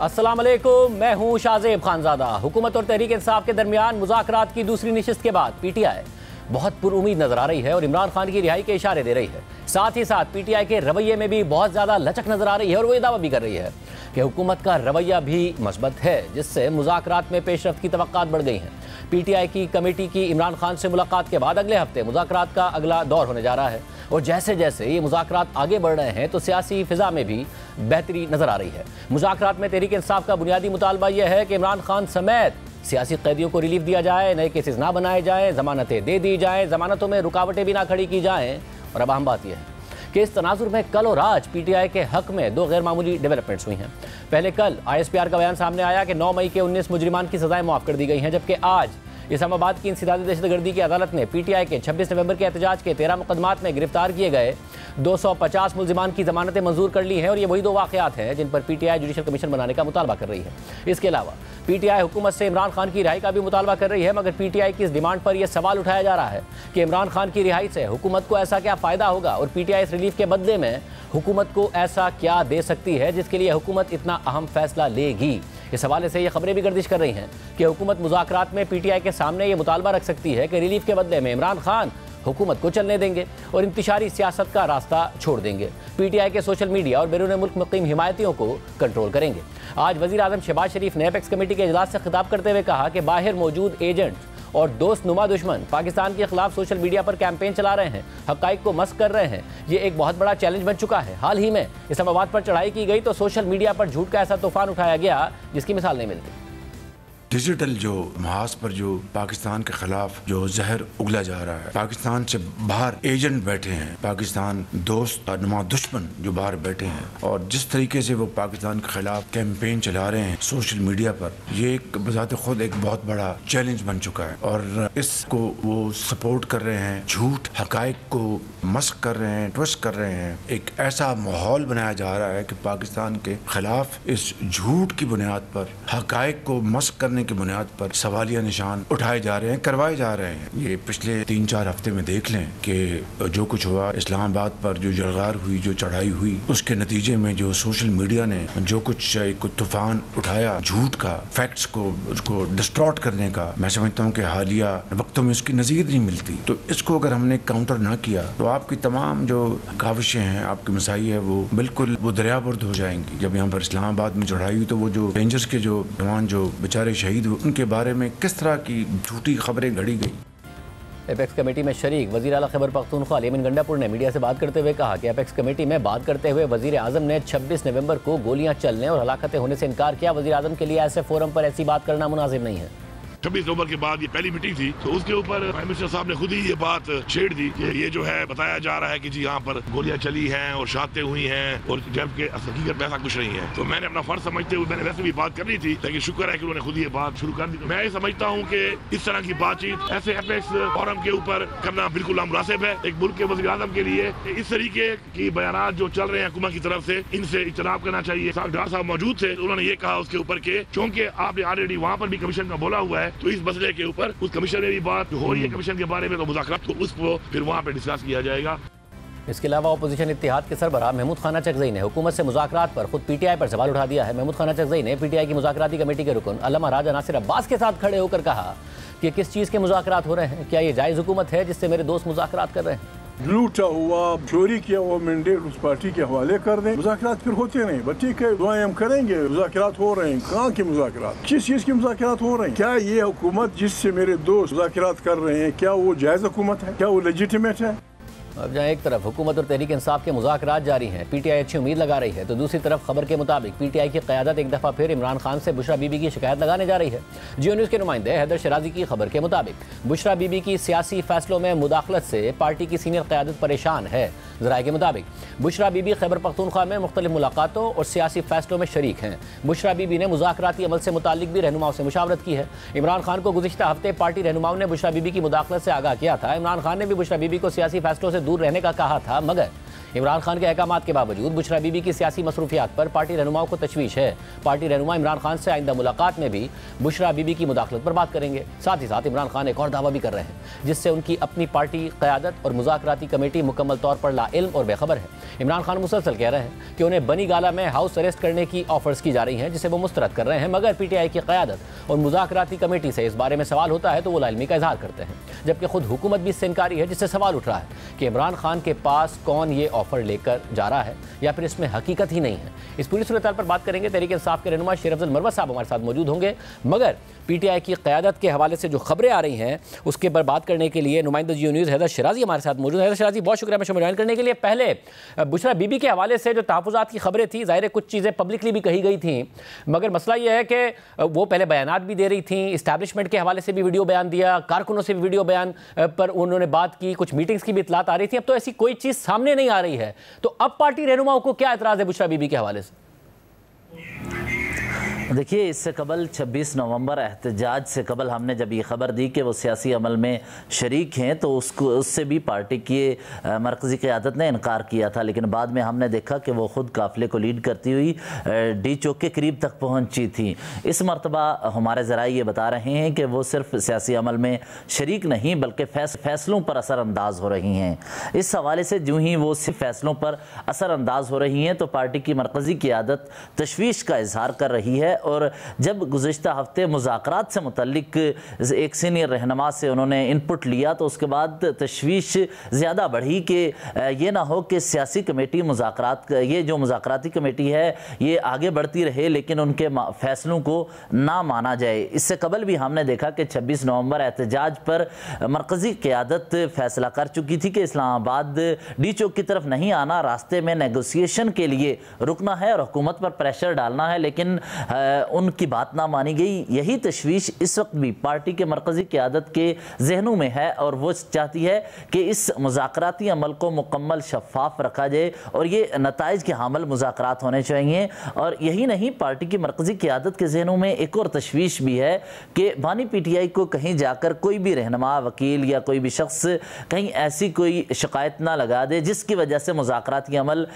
अस्सलाम वालेकुम, मैं हूं शाहजेब खानजादा। हुकूमत और तहरीक इंसाफ के दरमियान मुज़ाकरात की दूसरी नशिस्त के बाद पीटीआई बहुत पुरुमीद नजर आ रही है और इमरान खान की रिहाई के इशारे दे रही है। साथ ही साथ पीटीआई के रवैये में भी बहुत ज़्यादा लचक नजर आ रही है और वो ये दावा भी कर रही है कि हुकूमत का रवैया भी मस्बत है, जिससे मुज़ाकरात में पेशरफ्त की तवक्कात बढ़ गई हैं। पीटीआई की कमेटी की इमरान खान से मुलाकात के बाद अगले हफ्ते मुज़ाकरात का अगला दौर होने जा रहा है और जैसे जैसे ये मुज़ाकरात आगे बढ़ रहे हैं तो सियासी फिजा में भी बेहतरी नजर आ रही है। मुज़ाकरात में तहरीक इंसाफ का बुनियादी मुतालबा यह है कि इमरान खान समेत सियासी कैदियों को रिलीफ दिया जाए, नए केसेस ना बनाए जाएं, जमानतें दे दी जाएं, जमानतों में रुकावटें भी ना खड़ी की जाएं। और अब अहम बात यह है कि इस तनाजुर में कल और आज पीटीआई के हक में दो गैर मामूली डेवलपमेंट्स हुई हैं। पहले कल ISPR का बयान सामने आया कि 9 मई के 19 मुजरिमान की सजाएं माफ़ कर दी गई हैं, जबकि आज इस्लामाबाद की इंसदादी दहशतगर्दी की अदालत ने पीटीआई के 26 नवंबर के एहतजाज के 13 मुकदमात में गिरफ्तार किए गए 250 मुलजिमान की जमानतें मंजूर कर ली हैं और ये वही दो वाक़यात हैं जिन पर पीटीआई जुडिशल कमीशन बनाने का मुतालबा कर रही है। इसके अलावा पीटीआई हुकूमत से इमरान खान की रिहाई का भी मुतालबा कर रही है, मगर पीटीआई की इस डिमांड पर यह सवाल उठाया जा रहा है कि इमरान खान की रिहाई से हुकूमत को ऐसा क्या फ़ायदा होगा और पीटीआई इस रिलीफ के बदले में हुकूमत को ऐसा क्या दे सकती है जिसके लिए हुकूमत इतना अहम फैसला लेगी। इस हवाले से ये खबरें भी गर्दिश कर रही हैं कि हुकूमत मुज़ाकरात में पीटीआई के सामने ये मुतालबा रख सकती है कि रिलीफ के बदले में इमरान खान हुकूमत को चलने देंगे और इंतशारी सियासत का रास्ता छोड़ देंगे। पीटीआई के सोशल मीडिया और बैरून मुल्क मुकीम हिमायतियों को कंट्रोल करेंगे। आज वज़ीर आज़म शहबाज शरीफ ने एपेक्स कमेटी के इजलास से खिताब करते हुए कहा कि बाहर मौजूद एजेंट और दोस्त नुमा दुश्मन पाकिस्तान के खिलाफ सोशल मीडिया पर कैंपेन चला रहे हैं, हक़ाइक़ को मस्क कर रहे हैं। ये एक बहुत बड़ा चैलेंज बन चुका है। हाल ही में इस्लामाबाद पर चढ़ाई की गई तो सोशल मीडिया पर झूठ का ऐसा तूफान उठाया गया जिसकी मिसाल नहीं मिलती। डिजिटल जो महाज पर जो पाकिस्तान के खिलाफ जो जहर उगला जा रहा है, पाकिस्तान से बाहर एजेंट बैठे हैं, पाकिस्तान दोस्त नुमा दुश्मन जो बाहर बैठे हैं और जिस तरीके से वो पाकिस्तान के खिलाफ कैंपेन चला रहे हैं सोशल मीडिया पर, ये एक बजाते खुद एक बहुत बड़ा चैलेंज बन चुका है और इसको वो सपोर्ट कर रहे हैं, झूठ हकायक को मस्क कर रहे हैं, ट्विस्ट कर रहे हैं। एक ऐसा माहौल बनाया जा रहा है कि पाकिस्तान के खिलाफ इस झूठ की बुनियाद पर, हकायक को मस्क करने की बुनियाद पर सवालिया निशान उठाए जा रहे हैं, करवाए जा रहे हैं। ये पिछले 3-4 हफ्ते में देख लें कि जो कुछ हुआ इस्लामाबाद पर, जो जलगार हुई, जो चढ़ाई हुई, उसके नतीजे में जो सोशल मीडिया ने जो कुछ एक तूफान उठाया झूठ का, फैक्ट्स को उसको डिस्टॉर्ट करने का, मैं समझता हूँ कि हालिया वक्तों में उसकी नज़ीर नहीं मिलती। तो इसको अगर हमने काउंटर ना किया तो आपकी तमाम जो काविशें हैं, आपकी मसाई है, वो बिल्कुल वो दरियाबुर्द हो जाएंगी। जब यहाँ पर इस्लामाबाद में चढ़ाई हुई तो वो जो रेंजर्स के जो जवान जो बेचारे शहीद, उनके बारे में किस तरह की झूठी खबरें घड़ी गई। एपेक्स कमेटी में शरीक वज़ीर आला खैबर पख्तूनख्वा अली अमीन गंडापुर ने मीडिया से बात करते हुए कहा कि एपेक्स कमेटी में बात करते हुए वज़ीर आज़म ने 26 नवंबर को गोलियां चलने और हलाकतें होने से इनकार किया। वज़ीर आज़म के लिए ऐसे फोरम पर ऐसी बात करना मुनासिब नहीं है। 26 नवंबर के बाद ये पहली मीटिंग थी तो उसके ऊपर प्राइम मिनिस्टर साहब ने खुद ही ये बात छेड़ दी कि ये जो है बताया जा रहा है कि जी यहाँ पर गोलियां चली हैं और शहादतें हुई हैं और जबकि हकीकत में ऐसा कुछ नहीं है। तो मैंने अपना फर्ज समझते हुए मैंने वैसे भी बात करनी थी, लेकिन शुक्र है कि उन्होंने खुद ये बात शुरू कर दी। तो मैं ये समझता हूँ कि इस तरह की बातचीत ऐसे एपेक्स फोरम के ऊपर करना बिल्कुल नामुनासिब है। एक मुल्क के वज़ीर आज़म के लिए इस तरीके की बयानात जो चल रहे हैं हुकूमत की तरफ से, इनसे इज्तनाब करना चाहिए। डॉक्टर साहब मौजूद थे, उन्होंने ये कहा उसके ऊपर के चूंकि आपने ऑलरेडी वहाँ पर भी कमीशन का बोला हुआ है तो इस मसले के ऊपर उस कमीशन में भी बात हो रही है कमीशन के बारे में, तो मुज़ाकरात को उसको फिर वहाँ पे डिस्कस किया जाएगा। इसके अलावा अपोजिशन इत्तेहाद के सरबराह महमूद खाना चकज़ई ने हुकूमत से मुज़ाकरात पर खुद पीटीआई पर सवाल उठा दिया है। महमूद खाना चकज़ई ने पीटीआई की मुज़ाकराती कमेटी के रुकन अल्लामा राजा नासिर अब्बास के साथ खड़े होकर कहा कि किस चीज़ के मुज़ाकरात हो रहे हैं, क्या ये जायज़ हुकूमत है जिससे मेरे दोस्त मुज़ाकरात कर रहे हैं। लूटा हुआ, चोरी किया हुआ मैंडेट उस पार्टी के हवाले कर दें, मुज़ाकरात फिर होते नहीं। बच्चे के दुआएं हम करेंगे, मुज़ाकरात हो रहे हैं, कहाँ के मुज़ाकरात, किस चीज़ के मुज़ाकरात हो रहे हैं। क्या ये हुकूमत जिससे मेरे दोस्त मुज़ाकरात कर रहे हैं, क्या वो जायज़ हुकूमत है, क्या वो लेजिटिमेट है। अब जहाँ एक तरफ हुकूमत और तहरीक इंसाफ के मुज़ाकरात जारी हैं, पीटीआई अच्छी उम्मीद लगा रही है, तो दूसरी तरफ खबर के मुताबिक पीटीआई की क़यादत एक दफ़ा फिर इमरान खान से बुशरा बीबी की शिकायत लगाने जा रही है। जियो न्यूज़ के नुमाइंदे हैदर शराजी की खबर के मुताबिक बुशरा बीबी की सियासी फैसलों में मुदाखलत से पार्टी की सीनियर क़यादत परेशान है। ज़राए के मुताबिक बुशरा बीबी खैबर पख्तूनख्वा में मुख्तलिफ मुलाकातों और सियासी फैसलों में शरीक हैं। बुशरा बीबी ने मुज़ाकराती अमल से मुताल्लिक भी रहनुमाओं से मुशावरत की है। इमरान खान को गुज़िश्ता हफ्ते पार्टी रहनुमाओं ने बुशरा बीबी की मुदाखलत से आगाह किया था। इमरान खान ने भी बुशरा बीबी को सियासी फैसलों से दूर रहने का कहा था, मगर इमरान खान के अहकामात के बावजूद बुशरा बीबी की सियासी मसरूफियात पर पार्टी रहनुमाओं को तशवीश है। पार्टी रहनुमा इमरान खान से आइंदा मुलाकात में भी बुशरा बीबी की मुदाखलत पर बात करेंगे। साथ ही साथ इमरान खान एक और दावा भी कर रहे हैं जिससे उनकी अपनी पार्टी क़यादत और मुज़ाकराती कमेटी मुकम्मल तौर पर लाइल्म और बेखबर है। इमरान खान मुसलसल कह रहे हैं कि उन्हें बनी गाला में हाउस अरेस्ट करने की ऑफर्स की जा रही हैं, जिसे वो मुस्तरद कर रहे हैं, मगर पीटीआई की क़यादत और मुज़ाकराती कमेटी से इस बारे में सवाल होता है तो वो लाइल्मी का इजहार करते हैं, जबकि खुद हुकूमत भी इससे इनकारी है, जिससे सवाल उठ रहा है कि इमरान खान के पास कौन ये ऑफर लेकर जा रहा है या फिर इसमें हकीकत ही नहीं है। इस पूरी सूरत पर बात करेंगे। तहरीक इंसाफ के रहनुमा शेर अफजल मरवत साहब हमारे साथ मौजूद होंगे, मगर पीटीआई की क़यादत के हवाले से जो खबरें आ रही हैं उसके पर बात करने के लिए नुमाइंदा जियो न्यूज़ हैदर शराजी हमारे साथ मौजूद है। हैदर शराजी, बहुत शुक्रिया मैं ज्वाइन करने के लिए। पहले बुशरा बीबी के हवाले से जो तहफ़्फ़ुज़ात की खबरें थी, ज़ाहिर है कुछ चीज़ें पब्लिकली भी कही गई थी, मगर मसला यह है कि वो पहले बयानात भी दे रही थी, इस्टेब्लिशमेंट के हवाले से भी वीडियो बयान दिया, कारकुनों से भी वीडियो बयान पर उन्होंने बात की, कुछ मीटिंग्स की भी इतलात आ रही थी। अब तो ऐसी कोई चीज़ सामने नहीं आ रही है, तो अब पार्टी रहनुमाओं को क्या एतराज़ है बुशरा बीबी के हवाले से? देखिए, इससे कबल 26 नवंबर एहतजाज से कबल हमने जब ये ख़बर दी कि वो सियासी अमल में शरीक हैं तो उससे भी पार्टी की मरकज़ी क़यादत ने इनकार किया था, लेकिन बाद में हमने देखा कि वो ख़ुद काफ़िले को लीड करती हुई डी चौक के करीब तक पहुंची थी। इस मरतबा हमारे ज़राए ये बता रहे हैं कि वो सिर्फ सियासी अमल में शरीक नहीं बल्कि फ़ैसलों पर असरअंदाज हो रही हैं। इस हवाले से जो ही वो सिर्फ फ़ैसलों पर असरअंदाज हो रही हैं तो पार्टी की मरकज़ी क़यादत तशवीश का इजहार कर रही है। और जब गुज़िश्ता हफ्ते मुज़ाकरात से मुतल्लिक एक सीनियर रहनुमा से उन्होंने इनपुट लिया तो उसके बाद तशवीश ज़्यादा बढ़ी कि ये ना हो कि सियासी कमेटी मुज़ाकरात, ये जो मुज़ाकराती कमेटी है ये आगे बढ़ती रहे लेकिन उनके फ़ैसलों को ना माना जाए। इससे कबल भी हमने देखा कि 26 नवंबर एहतजाज पर मरकज़ी क़यादत फ़ैसला कर चुकी थी कि इस्लामाबाद डी चौक की तरफ नहीं आना, रास्ते में नेगोशिएशन के लिए रुकना है और हुकूमत पर प्रेशर डालना है, लेकिन उनकी बात ना मानी गई। यही तशवीश इस वक्त भी पार्टी के मरकज़ी क़यादत के जहनों में है और वो चाहती है कि इस मुज़ाकराती अमल को मुकम्मल शफ़ाफ रखा जाए और ये नताइज के हामिल मुज़ाकरात होने चाहिए। और यही नहीं, पार्टी की मरकज़ी क़यादत के जहनों में एक और तशवीश भी है कि बानी पीटीआई को कहीं जाकर कोई भी रहनुमा, वकील या कोई भी शख्स कहीं ऐसी कोई शिकायत ना लगा दे जिसकी वजह से मुज़ाकराती अमल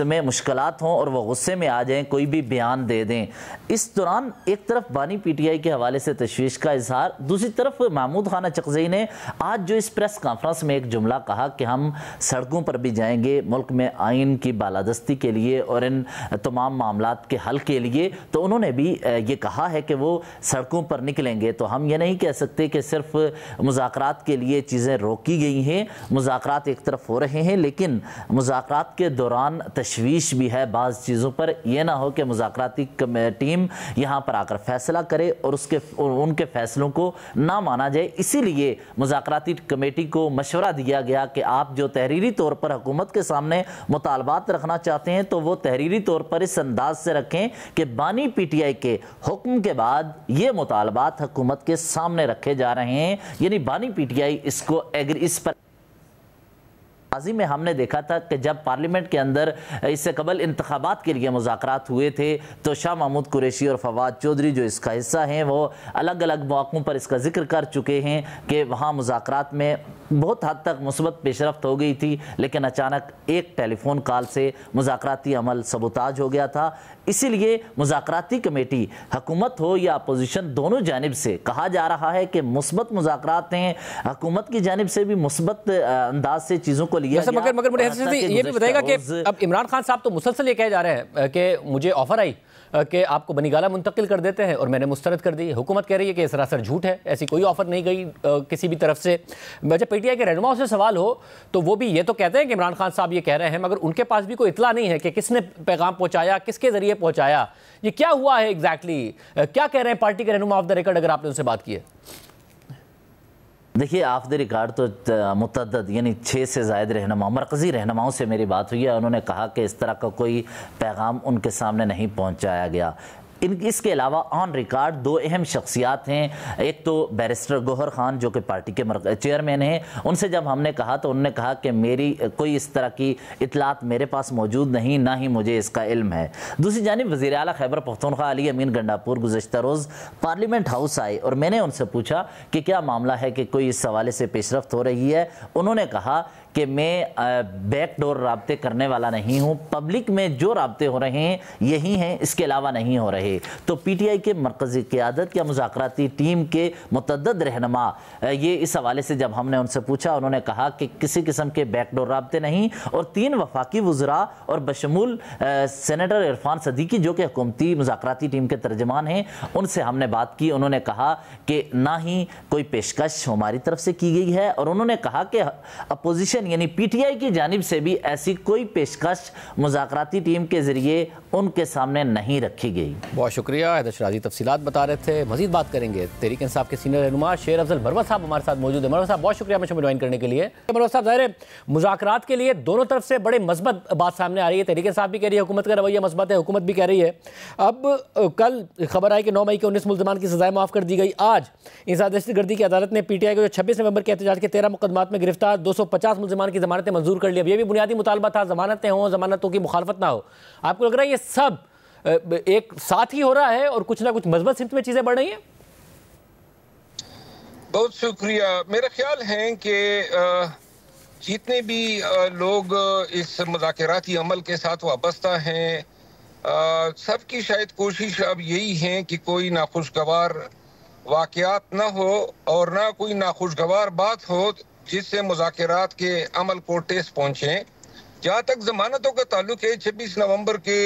में मुश्किलात हों और वह गुस्से में आ जाएँ, कोई भी बयान दे दें। इस दौरान एक तरफ बानी पीटीआई के हवाले से तशवीश का इजहार, दूसरी तरफ महमूद खान अचकज़ई ने आज जो इस प्रेस कॉन्फ्रेंस में एक जुमला कहा कि हम सड़कों पर भी जाएंगे मुल्क में आइन की बालादस्ती के लिए और इन तमाम मामलात के हल के लिए, तो उन्होंने भी ये कहा है कि वो सड़कों पर निकलेंगे। तो हम ये नहीं कह सकते कि सिर्फ मुज़ाकरात के लिए चीज़ें रोकी गई हैं, मुज़ाकरात एक तरफ हो रहे हैं लेकिन मुज़ाकरात के दौरान तशवीश भी है बाज़ चीज़ों पर। यह ना हो कि मुज़ाकराती टीम यहाँ पर आकर फैसला करे और उनके फैसलों को ना माना जाए। इसीलिए मुज़ाकराती कमेटी को मशवरा दिया गया कि आप जो तहरीरी तौर पर हुकूमत के सामने मुतालबात रखना चाहते हैं तो वो तहरीरी तौर पर इस अंदाज से रखें कि बानी पीटीआई के हुक्म के बाद ये मुतालबात हुकूमत के सामने रखे जा रहे हैं, यानी बानी पीटीआई इसको इस पर माज़ी में हमने देखा था कि जब पार्लियामेंट के अंदर इससे कबल इंतखाबात के लिए मुज़ाकरात हुए थे तो शाह महमूद कुरैशी और फवाद चौधरी जो इसका हिस्सा हैं वो अलग अलग मौक़ों पर इसका जिक्र कर चुके हैं कि वहाँ मुज़ाकरात में बहुत हद तक मुस्बत पेशरफ्त हो गई थी, लेकिन अचानक एक टेलीफोन कॉल से मुज़ाकराती अमल सबूताज हो गया था। इसीलिए मुज़ाकराती कमेटी हुकूमत हो या अपोजिशन दोनों जानिब से कहा जा रहा है कि मुस्बत मुज़ाकरात हैं, हुकूमत की जानिब से भी मुस्बत अंदाज से चीज़ों को लिया गया। मगर मुझे ये भी बताएगा कि अब इमरान खान साहब तो मुसलसल ये कहे जा रहे हैं कि मुझे ऑफर आई कि आपको बनीगाला मुंतकिल कर देते हैं और मैंने मुस्तरद कर दी। हुकूमत कह रही है कि सरासर झूठ है, ऐसी कोई ऑफर नहीं गई किसी भी तरफ से। जब पीटीआई के रहनुमाओं से सवाल हो तो वो भी ये तो कहते हैं कि इमरान खान साहब ये कह रहे हैं, मगर उनके पास भी कोई इतला नहीं है कि किसने पैगाम पहुंचाया, किसके जरिए पहुंचाया, ये क्या हुआ है एग्जैक्टली, क्या कह रहे हैं पार्टी के रहनुमा ऑफ द रिकॉर्ड अगर आपने उनसे बात की है? देखिए, ऑफ द रिकॉर्ड तो मुतअद्दिद यानी 6 से ज़ायद रहनुमा मरकज़ी रहनुमाओं से मेरी बात हुई है। उन्होंने कहा कि इस तरह का कोई पैगाम उनके सामने नहीं पहुंचाया गया। इसके अलावा ऑन रिकॉर्ड 2 अहम शख्सियात हैं। एक तो बैरिस्टर गौहर खान जो कि पार्टी के चेयरमैन हैं, उनसे जब हमने कहा तो उन्होंने कहा कि मेरी कोई इस तरह की इतलात मेरे पास मौजूद नहीं, ना ही मुझे इसका इल्म है। दूसरी जानिब वज़ीर आला खैबर पख्तूनख्वा अली अमीन गंडापुर गुज़श्ता रोज़ पार्लियामेंट हाउस आए और मैंने उनसे पूछा कि क्या मामला है कि कोई इस हवाले से पेशरफ्त हो रही है। उन्होंने कहा कि मैं बैकडोर राब्ते करने वाला नहीं हूँ, पब्लिक में जो राब्ते हो रहे हैं यही हैं, इसके अलावा नहीं हो रहे। तो पीटीआई के मरकज़ी क़यादत या मुज़ाकराती टीम के मुतअद्दिद रहनुमा ये इस हवाले से जब हमने उनसे पूछा, उन्होंने कहा कि किसी किस्म के बैकडोर राब्ते नहीं, और 3 वफाकी वज़रा और बशमूल सेनेटर इरफान सदीकी जो कि हुकूमती मुज़ाकराती टीम के तर्जमान हैं, उनसे हमने बात की। उन्होंने कहा कि ना ही कोई पेशकश हमारी तरफ से की गई है, और उन्होंने कहा कि अपोजिशन यानी पीटीआई की जानिब से भी ऐसी कोई पेशकश मुज़ाकराती टीम के ज़रिए उनके सामने नहीं रखी गई। बहुत शुक्रिया हैदर शराजी, तफसीलात बता रहे थे। मजीद बात करेंगे तहरीक इंसाफ के सीनियर रहनुमा शेर अफजल मरवत साहब हमारे साथ मौजूद है। मरवत साहब बहुत शुक्रिया मुझे ज्वाइन करने के लिए। मरवत साहब, ज़ाहिर है मुज़ाकरात के लिए दोनों तरफ से बड़े मस्बत बात सामने आ रही है। तहरीक इंसाफ भी कह रही है हुकूमत का रवैया मस्बत है, हुकूमत भी कह रही है। अब कल खबर आई कि 9 मई के 19 मुल्ज़मान की सज़ाएं माफ़ कर दी गई। आज इंसाफ दहशतगर्दी की अदालत ने पीटीआई को 26 नवंबर के एहतजाज के 13 मुकदमात में गिरफ्तार 250 मुल्ज़मान की ज़मानतें मंजूर कर ली। अब ये भी बुनियादी मुतालबा था, ज़मानतें हों, ज़मानतों की मुखालफत ना हो। आपको लग रहा है ये सब एक साथ ही हो रहा है और कुछ ना कुछ मजबूत सिमत में चीज़ें बढ़ रही हैं? बहुत शुक्रिया। मेरा ख्याल है कि जितने भी लोग इस मुज़ाकराती अमल के साथ वाबस्ता हैं, सबकी शायद कोशिश अब यही है कि कोई नाखुशगवार वाक़यात ना हो और ना कोई नाखुशगवार बात हो जिससे मुज़ाकरात के अमल को ठेस पहुँचे। जहाँ तक ज़मानतों का ताल्लुक है, 26 नवंबर के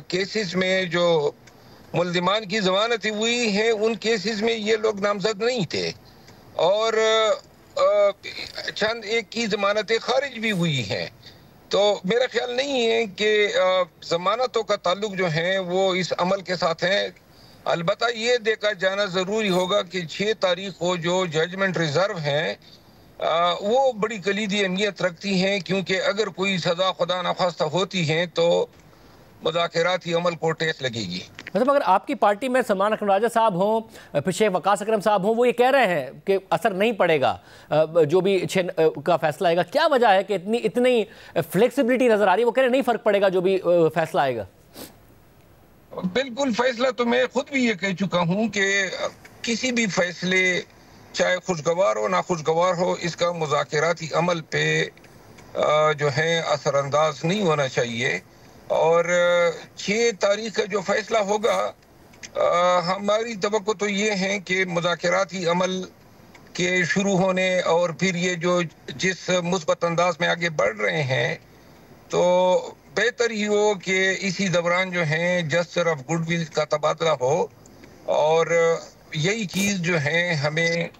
केसेस में जो मुल्ज़मान की ज़मानतें हुई हैं, उन केसेस में ये लोग नामजद नहीं थे और चंद एक की ज़मानतें खारिज भी हुई हैं। तो मेरा ख्याल नहीं है कि ज़मानतों का ताल्लुक जो है वो इस अमल के साथ है। अलबत्ता ये देखा जाना ज़रूरी होगा कि 6 तारीख को जो जजमेंट रिज़र्व हैं वो बड़ी कलीदी अहमियत रखती हैं, क्योंकि अगर कोई सज़ा खुदा नखास्ता होती है तो मुज़ाकराती अमल को ठेस लगेगी। मतलब अगर आपकी पार्टी में सलमान अकरम राजा साहब हों, फिर शेख वकास अकरम साहब हों, वो ये कह रहे हैं कि असर नहीं पड़ेगा जो भी 6 का फैसला आएगा, क्या वजह है कि इतनी फ्लेक्सिबिलिटी नज़र आ रही है? वो कह रहे हैं नहीं फ़र्क पड़ेगा जो भी फैसला आएगा। बिल्कुल, फैसला तो मैं खुद भी ये कह चुका हूँ कि किसी भी फैसले चाहे खुशगवार हो नाखुशगवार हो, इसका मुज़ाकराती अमल पे जो है असरअंदाज नहीं होना चाहिए। और 6 तारीख का जो फैसला होगा, हमारी तवक्को तो ये है कि मुज़ाकराती अमल के शुरू होने और फिर ये जो जिस मुस्बत अंदाज में आगे बढ़ रहे हैं, तो बेहतर ही हो कि इसी दौरान जो है जस्टिस ऑफ गुडविल का तबादला हो और यही चीज़ जो है हमें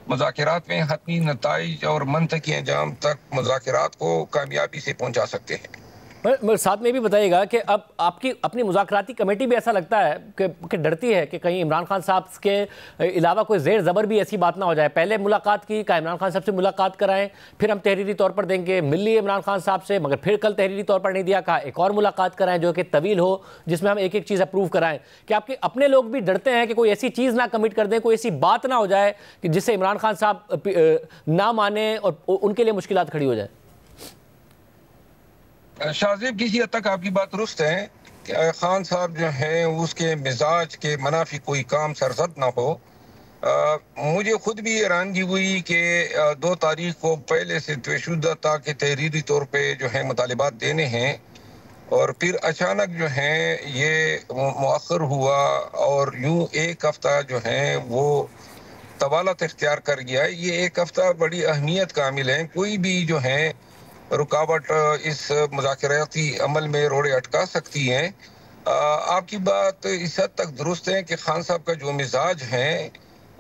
मुज़ाकरात में हतमी नताइज और मंतकी अंजाम तक मुज़ाकरात को कामयाबी से पहुंचा सकते हैं। साथ में भी बताइएगा कि अब आपकी अपनी मुज़ाकराती कमेटी भी ऐसा लगता है कि डरती है कि कहीं इमरान खान साहब के अलावा कोई ज़ेर ज़बर भी ऐसी बात ना हो जाए। पहले मुलाकात की, कहा इमरान खान साहब से मुलाकात कराएं, फिर हम तहरीरी तौर पर देंगे, मिल लिए इमरान खान साहब से, मगर फिर कल तहरीरी तौर पर नहीं दिया, कहा एक और मुलाकात कराएं जो कि तवील हो, जिसमें हम एक एक चीज़ अप्रूव कराएं। कि आपके अपने लोग भी डरते हैं कि कोई ऐसी चीज़ ना कमिट कर दें, कोई ऐसी बात ना हो जाए कि जिससे इमरान खान साहब ना माने और उनके लिए मुश्किलात खड़ी हो जाए? शाहजेब, किसी हद तक आपकी बात दुरुस्त है। खान साहब जो हैं उसके मिजाज के मनाफी कोई काम सरजद ना हो। मुझे खुद भी हैरानगी हुई कि 2 तारीख को पहले से तयशुदा था कि तहरीरी तौर पे जो है मुतालिबात देने हैं और फिर अचानक जो है ये मुअख्खर हुआ और यूँ एक हफ्ता जो है वो तवालत इख्तियार कर गया। ये एक हफ्ता बड़ी अहमियत का हामिल है। कोई भी जो है रुकावट इस मुज़ाकराती अमल में रोड़े अटका सकती हैं। आपकी बात इस हद तक दुरुस्त है कि खान साहब का जो मिजाज है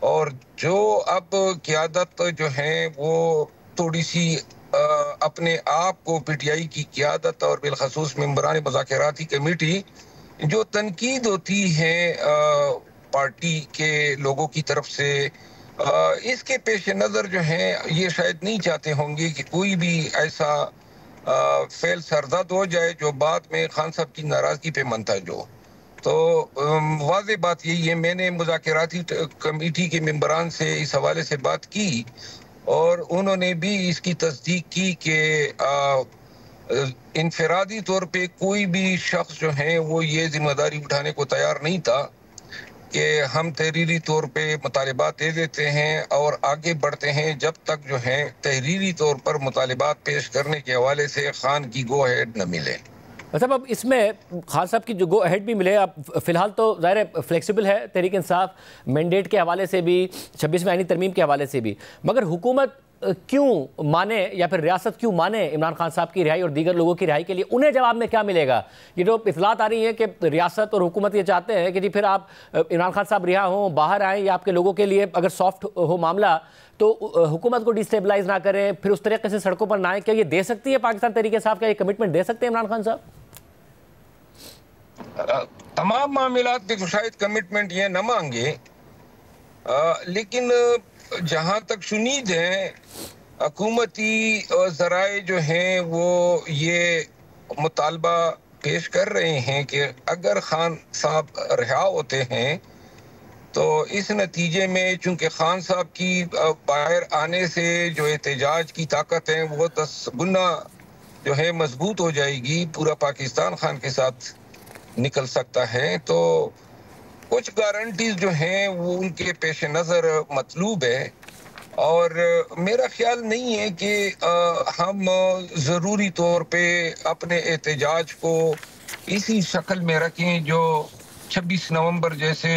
और जो अब क़यादत जो है वो थोड़ी सी अपने आप को पीटीआई की क़यादत और बिलखसूस मेंबरान मुज़ाकराती कमेटी जो तनकीद होती है पार्टी के लोगों की तरफ से, इसके पेश नज़र जो है ये शायद नहीं चाहते होंगे कि कोई भी ऐसा फेल सरदर्द हो जाए जो बाद में खान साहब की नाराज़गी पे मुंतज हो। तो वाज़ेह बात यही है, मैंने मुज़ाकराती कमेटी के मेंबरान से इस हवाले से बात की और उन्होंने भी इसकी तस्दीक की कि इनफरादी तौर पे कोई भी शख्स जो है वो ये जिम्मेदारी उठाने को तैयार नहीं था कि हम तहरीरी तौर पे मुतालिबात दे देते हैं और आगे बढ़ते हैं जब तक जो है तहरीरी तौर पर मुतालिबात पेश करने के हवाले से खान की गो हेड न मिले। मतलब अब इसमें खान साहब की जो गो अहेड भी मिले, अब फिलहाल तो ज़ाहिर फ्लेक्सिबल है तहरीक इंसाफ मैंडेट के हवाले से भी, 26वें आईनी तरमीम के हवाले से भी, मगर हुकूमत क्यों माने या फिर रियासत क्यों माने इमरान खान साहब की रिहाई और दीगर लोगों की रिहाई के लिए? उन्हें जवाब में क्या मिलेगा? ये जो इतलात आ रही है कि रियासत और हुकूमत ये चाहते हैं कि जी फिर आप इमरान खान साहब रिहा हों, बाहर आएँ, या आपके लोगों के लिए अगर सॉफ्ट हो मामला तो हुकूमत को डिस्टेबलाइज ना करें, फिर उस तरीके से सड़कों पर ना आए। क्या ये दे सकती है पाकिस्तान तहरीक इंसाफ का, ये कमिटमेंट दे सकते हैं इमरान खान साहब? तमाम मामलात पे तो शायद कमिटमेंट ये न मांगे, लेकिन जहाँ तक शुनीद है हुकूमती ज़राए जो हैं वो ये मुतालबा पेश कर रहे हैं कि अगर खान साहब रिहा होते हैं तो इस नतीजे में चूंकि खान साहब की बाहर आने से जो एहतजाज की ताकत है वो 10 गुना जो है मजबूत हो जाएगी, पूरा पाकिस्तान खान के साथ निकल सकता है। तो कुछ गारंटीज जो हैं वो उनके पेश नज़र मतलूब है, और मेरा ख्याल नहीं है कि हम ज़रूरी तौर पे अपने एहतजाज को इसी शक्ल में रखें जो 26 नवंबर जैसे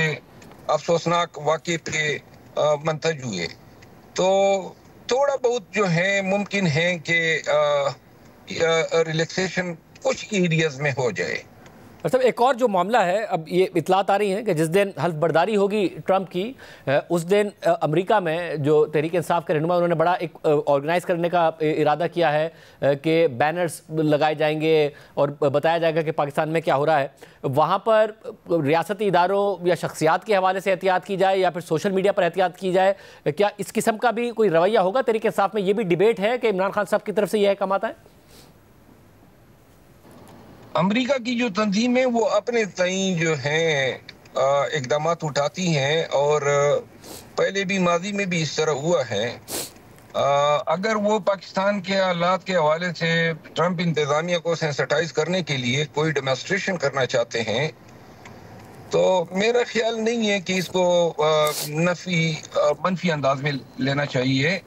अफसोसनाक वाक़े पे मंतज हुए। तो थोड़ा बहुत जो है मुमकिन है कि रिलैक्सेशन कुछ एरियाज में हो जाए। मतलब एक और जो मामला है, अब ये इतलात आ रही हैं कि जिस दिन हल्फ बर्दारी होगी ट्रंप की, उस दिन अमेरिका में जो तहरीक इंसाफ के रहनुमा उन्होंने बड़ा एक ऑर्गेनाइज करने का इरादा किया है कि बैनर्स लगाए जाएंगे और बताया जाएगा कि पाकिस्तान में क्या हो रहा है। वहाँ पर रियासती इदारों या शख्सियात के हवाले से एहतियात की जाए या फिर सोशल मीडिया पर एहतियात की जाए, क्या इस किस्म का भी कोई रवैया होगा तहरीक इंसाफ में? ये भी डिबेट है कि इमरान खान साहब की तरफ से यह अहकाम आता है। अमेरिका की जो तंजीम है वो अपने तई जो है इकदाम उठाती हैं, और पहले भी माजी में भी इस तरह हुआ है। अगर वो पाकिस्तान के हालात के हवाले से ट्रंप इंतज़ामिया को सेंसिटाइज करने के लिए कोई डेमोन्स्ट्रेशन करना चाहते हैं तो मेरा ख्याल नहीं है कि इसको मनफी अंदाज में लेना चाहिए,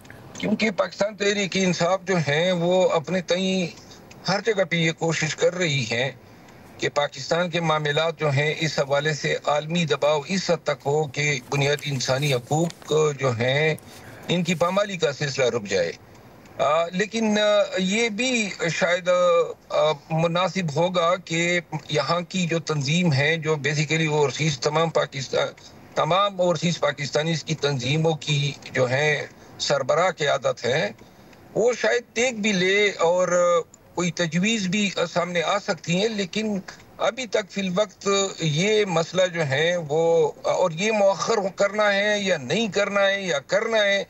क्योंकि पाकिस्तान तहरीक इंसाफ जो है वो अपने तई हर जगह पे ये कोशिश कर रही है कि पाकिस्तान के मामलात जो हैं इस हवाले से आलमी दबाव इस हद तक हो कि बुनियादी इंसानी हकूक जो हैं इनकी पामाली का सिलसिला रुक जाए। लेकिन ये भी शायद मुनासिब होगा कि यहाँ की जो तंजीम है जो बेसिकली ओवरसीज तमाम ओवरसीज पाकिस्तानी की तंजीमों की जो है सरबराह की आदत है, वो शायद देख भी ले और कोई तजवीज़ भी सामने आ सकती हैं। लेकिन अभी तक फिल वक्त ये मसला जो है वो, और ये मौखर करना है या नहीं करना है या करना है,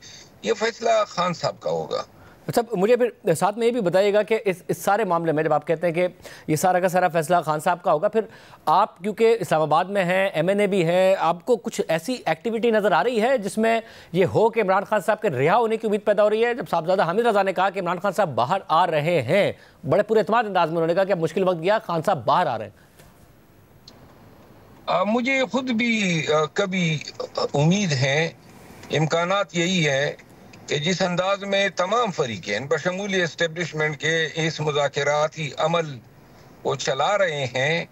ये फैसला खान साहब का होगा। अच्छा, मुझे फिर साथ में ये भी बताइएगा कि इस सारे मामले में जब आप कहते हैं कि ये सारा का सारा फैसला खान साहब का होगा, फिर आप क्योंकि इस्लामाबाद में हैं, MNA भी हैं, आपको कुछ ऐसी एक्टिविटी नज़र आ रही है जिसमें ये हो कि इमरान खान साहब के रिहा होने की उम्मीद पैदा हो रही है? जब साहबजादा हामिद रज़ा ने कहा कि इमरान खान साहब बाहर आ रहे हैं, बड़े पूरे एतमाद अंदाज में उन्होंने कहा कि अब मुश्किल वक्त गया, खान साहब बाहर आ रहे हैं। मुझे खुद भी कभी उम्मीद है, इम्कानात यही है कि जिस अंदाज में तमाम फरीक़ैन बशमूली एस्टेब्लिशमेंट के इस मुज़ाकराती अमल को चला रहे हैं,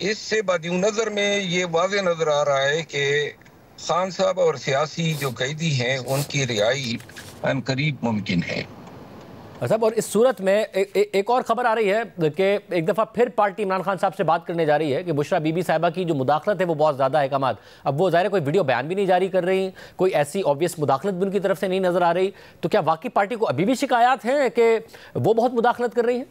इससे बदिउ नज़र में ये वाज़े नज़र आ रहा है कि खान साहब और सियासी जो कैदी हैं उनकी रिहाई अनकरीब मुमकिन है। अच्छा, और इस सूरत में एक और खबर आ रही है कि एक दफ़ा फिर पार्टी इमरान खान साहब से बात करने जा रही है कि बुशरा बीबी साहिबा की जो मुदाखलत है वो बहुत ज़्यादा है कमाल। अब वो ज़ाहिर कोई वीडियो बयान भी नहीं जारी कर रही, कोई ऐसी ऑब्वियस मुदाखलत भी उनकी तरफ से नहीं नज़र आ रही, तो क्या वाकई पार्टी को अभी भी शिकायत है कि वो बहुत मुदाखलत कर रही है?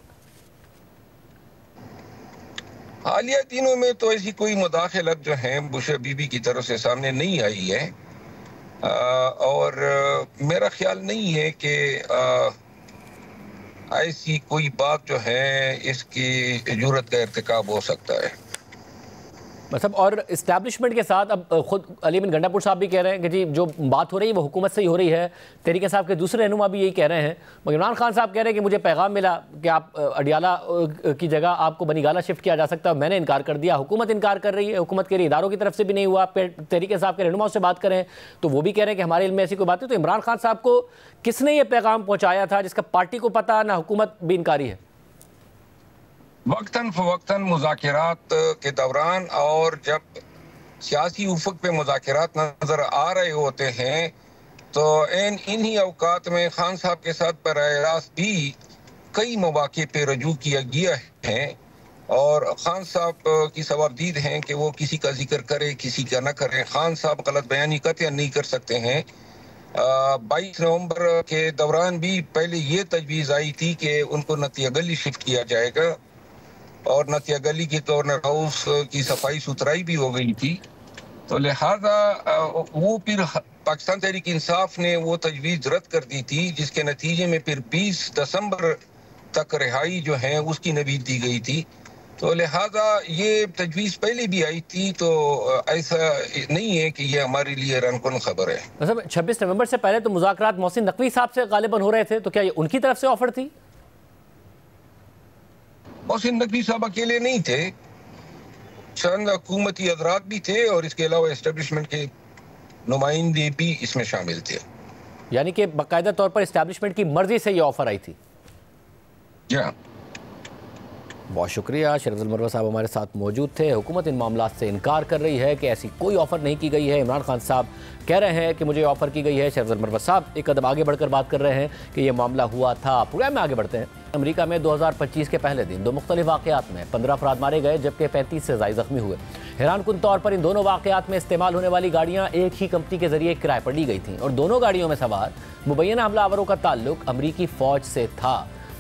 हालिया दिनों में तो ऐसी कोई मुदाखलत जो है बुशरा बीबी की तरफ से सामने नहीं आई है, और मेरा ख्याल नहीं है कि ऐसी कोई बात जो है इसकी जुर्रत का इर्तिकाब हो सकता है। मतलब और इस्टेब्लिशमेंट के साथ अब खुद अली बिन गंडापुर साहब भी कह रहे हैं कि जी जो बात हो रही है वो हुकूमत से ही हो रही है। तहरीक इंसाफ के दूसरे रहनुमा भी यही कह रहे हैं। मगर इमरान खान साहब कह रहे हैं कि मुझे पैगाम मिला कि आप अडियाला की जगह आपको बनीगाला शिफ्ट किया जा सकता है, मैंने इनकार कर दिया। हुकूमत इनकार कर रही है, हुकूमत के इदारों की तरफ से भी नहीं हुआ। तहरीक इंसाफ के रहनुमाओं से बात करें तो वो भी कह रहे हैं कि हमारे इल्म में ऐसी कोई बात है। तो इमरान खान साहब को किसने ये पैगाम पहुँचाया था जिसका पार्टी को पता ना हुकूमत भी इनकारी है? वक्तन फवक्तन मुज़ाकिरात के दौरान और जब सियासी उफक पे मुज़ाकिरात नज़र आ रहे होते हैं तो इन्हीं अवकात में खान साहब के साथ बराह रास्त भी कई मौके पे रजू किया गया है और खान साहब की सवाबदीद हैं कि वो किसी का जिक्र करे किसी का न करे। खान साहब गलत बयानी कतई नहीं कर सकते हैं। 22 नवंबर के दौरान भी पहले ये तजवीज़ आई थी कि उनको नतिया गली शिफ्ट किया जाएगा और नतिया गली के कॉर्नर हाउस की सफाई सुथराई भी हो गई थी। तो लिहाजा वो फिर पाकिस्तान तहरीक इंसाफ ने वो तजवीज़ रद्द कर दी थी, जिसके नतीजे में फिर 20 दिसंबर तक रिहाई जो है उसकी नवीद दी गई थी। तो लिहाजा ये तजवीज़ पहले भी आई थी, तो ऐसा नहीं है कि ये हमारे लिए रनकुन खबर है। मतलब 26 नवंबर से पहले तो मुज़ाकरात मोहसिन नकवी साहब से गालिबन हो रहे थे, तो क्या ये उनकी तरफ से ऑफर थी? मोहसिन नकवी साहब अकेले नहीं थे, चंद हुकूमती हज़रात भी थे और इसके अलावा एस्टेब्लिशमेंट के नुमाइंदे भी इसमें शामिल थे। यानी कि बाकायदा तौर पर एस्टेब्लिशमेंट की मर्जी से ये ऑफर आई थी। बहुत शुक्रिया। शरफुल मरवा साहब हमारे साथ मौजूद थे। हुकूमत इन मामलात से इनकार कर रही है कि ऐसी कोई ऑफ़र नहीं की गई है। इमरान खान साहब कह रहे हैं कि मुझे ऑफ़र की गई है। शरफुल मरवा साहब एक कदम आगे बढ़कर बात कर रहे हैं कि यह मामला हुआ था। प्रोग्राम में आगे बढ़ते हैं। अमेरिका में 2025 के पहले दिन 2 मुख्तलिफ वाक़यात में 15 अफराद मारे गए जबकि 35 से ज़ायद ज़ख्मी हुए। हैरानकुन तौर पर इन दोनों वाक़यात में इस्तेमाल होने वाली गाड़ियाँ एक ही कंपनी के जरिए किराए पर ली गई थीं और दोनों गाड़ियों में सवार मुबैना हमलावरों का ताल्लुक अमरीकी फ़ौज से था।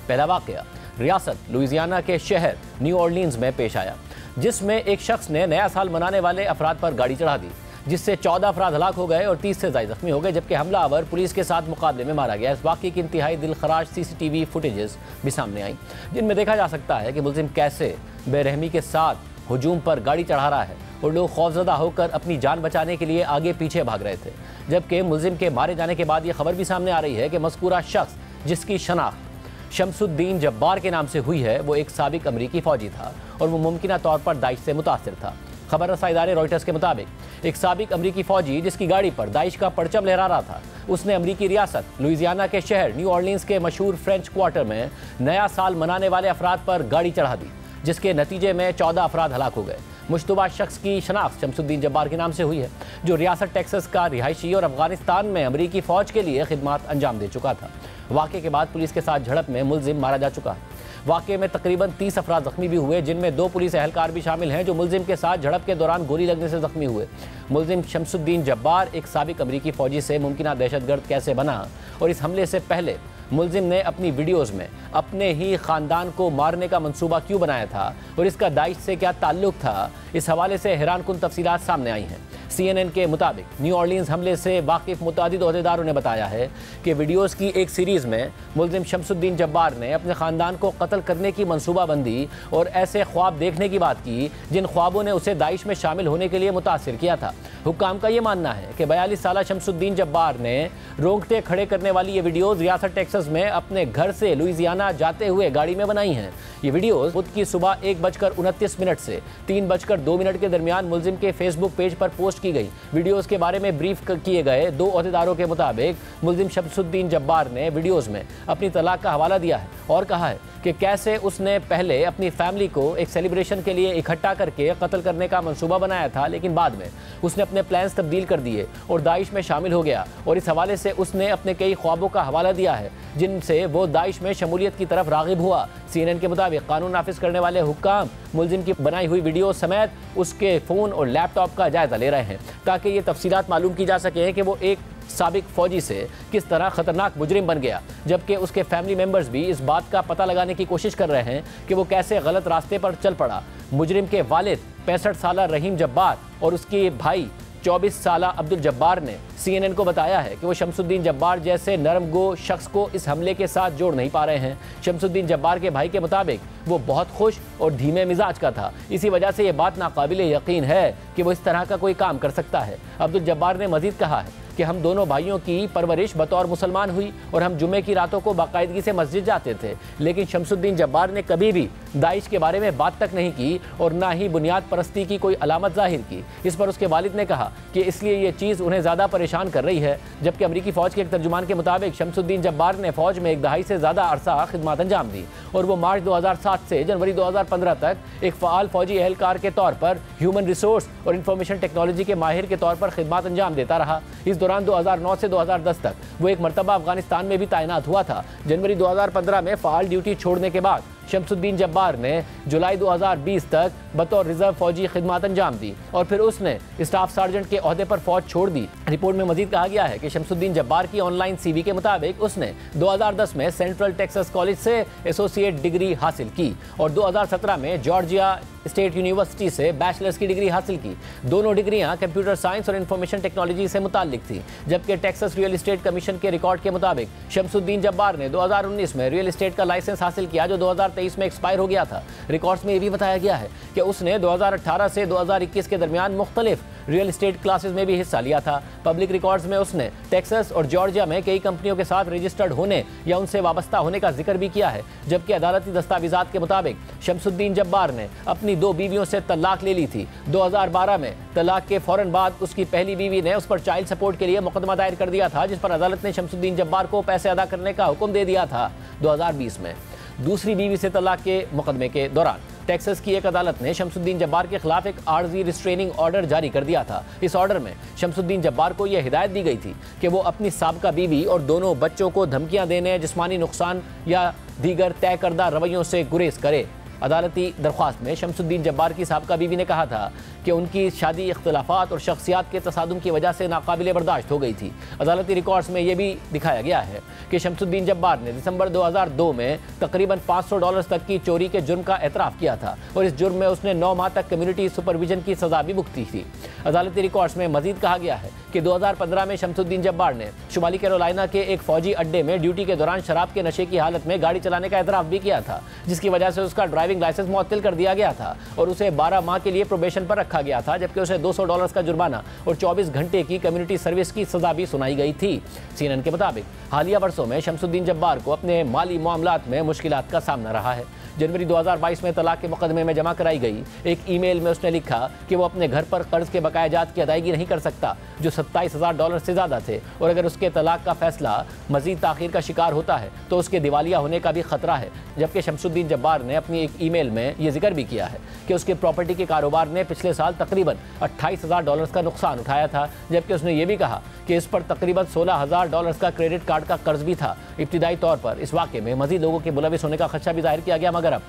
पहला वाक़या रियासत लुइसियाना के शहर न्यू ऑर्लिन्स में पेश आया, जिसमें एक शख्स ने नया साल मनाने वाले अफराद पर गाड़ी चढ़ा दी, जिससे 14 अफराद हलाक हो गए और 30 से ज़ायद ज़ख्मी हो गए, जबकि हमलावर पुलिस के साथ मुकाबले में मारा गया। इस वाक़े की इंतहाई दिलखराश CCTV फुटेजेस भी सामने आई, जिनमें देखा जा सकता है कि मुलजिम कैसे बेरहमी के साथ हुजूम पर गाड़ी चढ़ा रहा है और लोग खौफजदा होकर अपनी जान बचाने के लिए आगे पीछे भाग रहे थे। जबकि मुलजिम के मारे जाने के बाद यह खबर भी सामने आ रही है कि मज़कूरा शख्स, जिसकी शनाख्त शमसुद्दीन जब्बार के नाम से हुई है, वो एक साबिक अमरीकी फ़ौजी था और वो मुमकिना तौर पर दाइश से मुतासिर था। खबर रसा इदारे रॉयटर्स के मुताबिक एक साबिक अमरीकी फ़ौजी जिसकी गाड़ी पर दाइश का परचम लहरा रहा था, उसने अमरीकी रियासत लुइसियाना के शहर न्यू ऑर्लिन्स के मशहूर फ्रेंच क्वार्टर में नया साल मनाने वाले अफराद पर गाड़ी चढ़ा दी, जिसके नतीजे में 14 अफराद हलाक हो गए। मुश्तबा शख्स की शनाख्त शमसुद्दीन जब्बार के नाम से हुई है, जो रियासत टेक्सास का रिहायशी और अफगानिस्तान में अमरीकी फ़ौज के लिए खिदमत अंजाम दे चुका था। वाक़े के बाद पुलिस के साथ झड़प में मुलजिम मारा जा चुका है। वाक़े में तकरीबन 30 अफराद ज़ख्मी भी हुए, जिनमें 2 पुलिस एहलकार भी शामिल हैं जो मुलजिम के साथ झड़प के दौरान गोली लगने से ज़ख्मी हुए। मुलजिम शमसुद्दीन जब्बार एक साबिक अमरीकी फ़ौजी से मुमकिना दहशतगर्द कैसे बना और इस हमले से पहले मुलजिम ने अपनी वीडियोज़ में अपने ही ख़ानदान को मारने का मंसूबा क्यों बनाया था और इसका दाइश से क्या ताल्लुक़ था, इस हवाले से हैरानकुन तफसीलात सामने आई हैं। CNN के मुताबिक न्यू ऑर्लिन्स हमले से वाकिफ़ मुतादिद ओहदेदारों ने बताया है कि वीडियोज़ की एक सीरीज़ में मुलजिम शमसुद्दीन जब्बार ने अपने ख़ानदान को कत्ल करने की मनसूबाबंदी और ऐसे ख्वाब देखने की बात की जिन ख्वाबों ने उसे दाइश में शामिल होने के लिए मुतासिर किया था। हुक्काम का ये मानना है कि 42 साला शमसुद्दीन जब्बार ने रोंगटे खड़े करने वाली ये वीडियोज़ रियासत टेक्सास में अपने घर से लुइसियाना जाते हुए गाड़ी में बनाई हैं। ये वीडियोज़ बुध की सुबह 1:29 से 3:02 के दरमियान मुलजिम के फेसबुक पेज पर पोस्ट की गई। वीडियोज़ के बारे में ब्रीफ किए गए 2 ओहदेदारों के मुताबिक मुलजिम शमसुद्दीन जब्बार ने वीडियोज़ में अपनी तलाक का हवाला दिया है और कहा है कि कैसे उसने पहले अपनी फैमिली को एक सेलिब्रेशन के लिए इकट्ठा करके कत्ल करने का मंसूबा बनाया था, लेकिन बाद में उसने अपने प्लान्स तब्दील कर दिए और दाइश में शामिल हो गया और इस हवाले से उसने अपने कई ख्वाबों का हवाला दिया है जिनसे वो दाइश में शमूलियत की तरफ रागिब हुआ। CNN के मुताबिक कानून नाफिज करने वाले हुक्काम मुलजिम की बनाई हुई वीडियो समेत उसके फ़ोन और लैपटॉप का जायज़ा ले रहे हैं ताकि ये तफसीलात मालूम की जा सके कि वो एक साबिक फ़ौजी से किस तरह ख़तरनाक मुजरिम बन गया, जबकि उसके फैमिली मेम्बर्स भी इस बात का पता लगाने की कोशिश कर रहे हैं कि वो कैसे गलत रास्ते पर चल पड़ा। मुजरिम के वालिद 65 साला रहीम जब्बार और उसके भाई 24 साल अब्दुल जब्बार ने CNN को बताया है कि वो शमसुद्दीन जब्बार जैसे नरमगो शख्स को इस हमले के साथ जोड़ नहीं पा रहे हैं। शमसुद्दीन जब्बार के भाई के मुताबिक वो बहुत खुश और धीमे मिजाज का था, इसी वजह से ये बात नाकाबिले यकीन है कि वो इस तरह का कोई काम कर सकता है। अब्दुल जब्बार ने मजीद कहा है कि हम दोनों भाइयों की परवरिश बतौर मुसलमान हुई और हम जुमे की रातों को बाकायदगी से मस्जिद जाते थे, लेकिन शमसुद्दीन जब्बार ने कभी भी दाइश के बारे में बात तक नहीं की और ना ही बुनियाद परस्ती की कोई अलामत जाहिर की। इस पर उसके वालिद ने कहा कि इसलिए ये चीज़ उन्हें ज़्यादा परेशान कर रही है। जबकि अमरीकी फ़ौज के एक तर्जुमान के मुताबिक शमसुद्दीन जब्बार ने फ़ौज में एक दहाई से ज़्यादा अरसा खिदमत अंजाम दी और वो मार्च 2007 से जनवरी 2015 तक एक फ़ाल फ़ौजी एहलकार के तौर पर ह्यूमन रिसोर्स और इंफॉर्मेशन टेक्नोलॉजी के माहिर के तौर पर खिदमत अंजाम देता रहा। इस दौरान 2009 से 2010 तक वो एक मरतबा अफगानिस्तान में भी तैनात हुआ था। जनवरी 2015 में फ़ाल ड्यूटी छोड़ने के बाद शमसुद्दीन जब्बार ने जुलाई 2020 तक बतौर रिजर्व फौजी खिदमत अंजाम दी और फिर उसने स्टाफ सार्जेंट के ओहदे पर फौज छोड़ दी। रिपोर्ट में मजीद कहा गया है कि शमसुद्दीन जब्बार की ऑनलाइन CV के मुताबिक उसने 2010 में सेंट्रल टेक्सास कॉलेज से एसोसिएट डिग्री हासिल की और 2017 में जॉर्जिया स्टेट यूनिवर्सिटी से बैचलर्स की डिग्री हासिल की। दोनों डिग्रियां कंप्यूटर साइंस और इंफॉर्मेशन टेक्नोलॉजी से मुताल्लिक थी। जबकि टेक्सास रियल एस्टेट कमीशन के रिकॉर्ड के मुताबिक शमसुद्दीन जब्बार ने 2019 में रियल एस्टेट का लाइसेंस हासिल किया जो 2023 में एक्सपायर हो गया था। रिकॉर्ड्स में यह भी बताया गया है कि उसने 2018 से 2021 के दरमियान मुख्तलिफ रियल एस्टेट क्लासेस में भी हिस्सा लिया था। पब्लिक रिकॉर्ड्स में उसने टेक्सास और जॉर्जिया में कई कंपनियों के साथ रजिस्टर्ड होने या उनसे वाबस्ता होने का जिक्र भी किया है। जबकि अदालती दस्तावेजात के मुताबिक शमसुद्दीन जब्बार ने अपनी 2 बीवियों से तलाक ले ली थी। 2012 में तलाक के फौरन बाद उसकी पहली बीवी ने उस पर चाइल्ड सपोर्ट के लिए मुकदमा दायर कर दिया था, जिस पर अदालत ने शमसुद्दीन जब्बार को पैसे अदा करने का हुक्म दे दिया था। 2020 में दूसरी बीवी से तलाक के मुकदमे के दौरान टेक्सास की एक अदालत ने शमसुद्दीन जब्बार के खिलाफ एक आर्जी रिस्ट्रेनिंग ऑर्डर जारी कर दिया था। इस ऑर्डर में शमसुद्दीन जब्बार को यह हिदायत दी गई थी कि वो अपनी साबका बीवी और दोनों बच्चों को धमकियां देने, जिस्मानी नुकसान या दीगर तय करदा रवैयों से गुरेज करे। अदालती दरख्वास्त में शमसुद्दीन जब्बार की साबका बीवी ने कहा था कि उनकी शादी इख्तलाफात और शख्सियात के तसादुम की वजह से नाकाबिले बर्दाश्त हो गई थी। अदालती रिकॉर्ड्स में यह भी दिखाया गया है कि शमसुद्दीन जब्बार ने दिसंबर 2002 में तकरीबन $500 तक की चोरी के जुर्म का एतराफ़ किया था और इस जुर्म में उसने 9 माह तक कम्युनिटी सुपरविजन की सज़ा भी भुगती थी। अदालती रिकॉर्ड्स में मजीद कहा गया है कि 2015 में शमसुद्दीन जब्बार ने शुमाली कैरोलिना के एक फौजी अड्डे में ड्यूटी के दौरान शराब के नशे की हालत में गाड़ी चलाने का एतराफ़ भी किया था, जिसकी वजह से उसका ड्राइविंग लाइसेंस मुअत्तल कर दिया गया था और उसे 12 माह के लिए प्रोबेशन पर रखा गया था, जबकि उसे $200 का जुर्माना और 24 घंटे की कम्युनिटी सर्विस की सजा भी सुनाई गई थी। CNN के मुताबिक हालिया वर्षों में शमसुद्दीन जब्बार को अपने माली मामलात में मुश्किलात का सामना रहा है। जनवरी 2022 में तलाक के मुकदमे में जमा कराई गई एक ईमेल में उसने लिखा कि वो अपने घर पर कर्ज के बकायाजात की अदायगी नहीं कर सकता, जो $27,000 से ज़्यादा थे, और अगर उसके तलाक का फैसला मजीद ताख़ीर का शिकार होता है तो उसके दिवालिया होने का भी खतरा है। जबकि शमसुद्दीन जब्बार ने अपनी एक ईमेल में ये जिक्र भी किया है कि उसके प्रॉपर्टी के कारोबार ने पिछले साल तकरीबन $28,000 का नुकसान उठाया था, जबकि उसने ये भी कहा कि इस पर तकरीबन $16,000 का क्रेडिट कार्ड का कर्ज भी था। इब्तिदाई तौर पर इस वाक़े में मज़ीद लोगों के मुलविस होने का खदशा भी जाहिर किया गया, मगर अब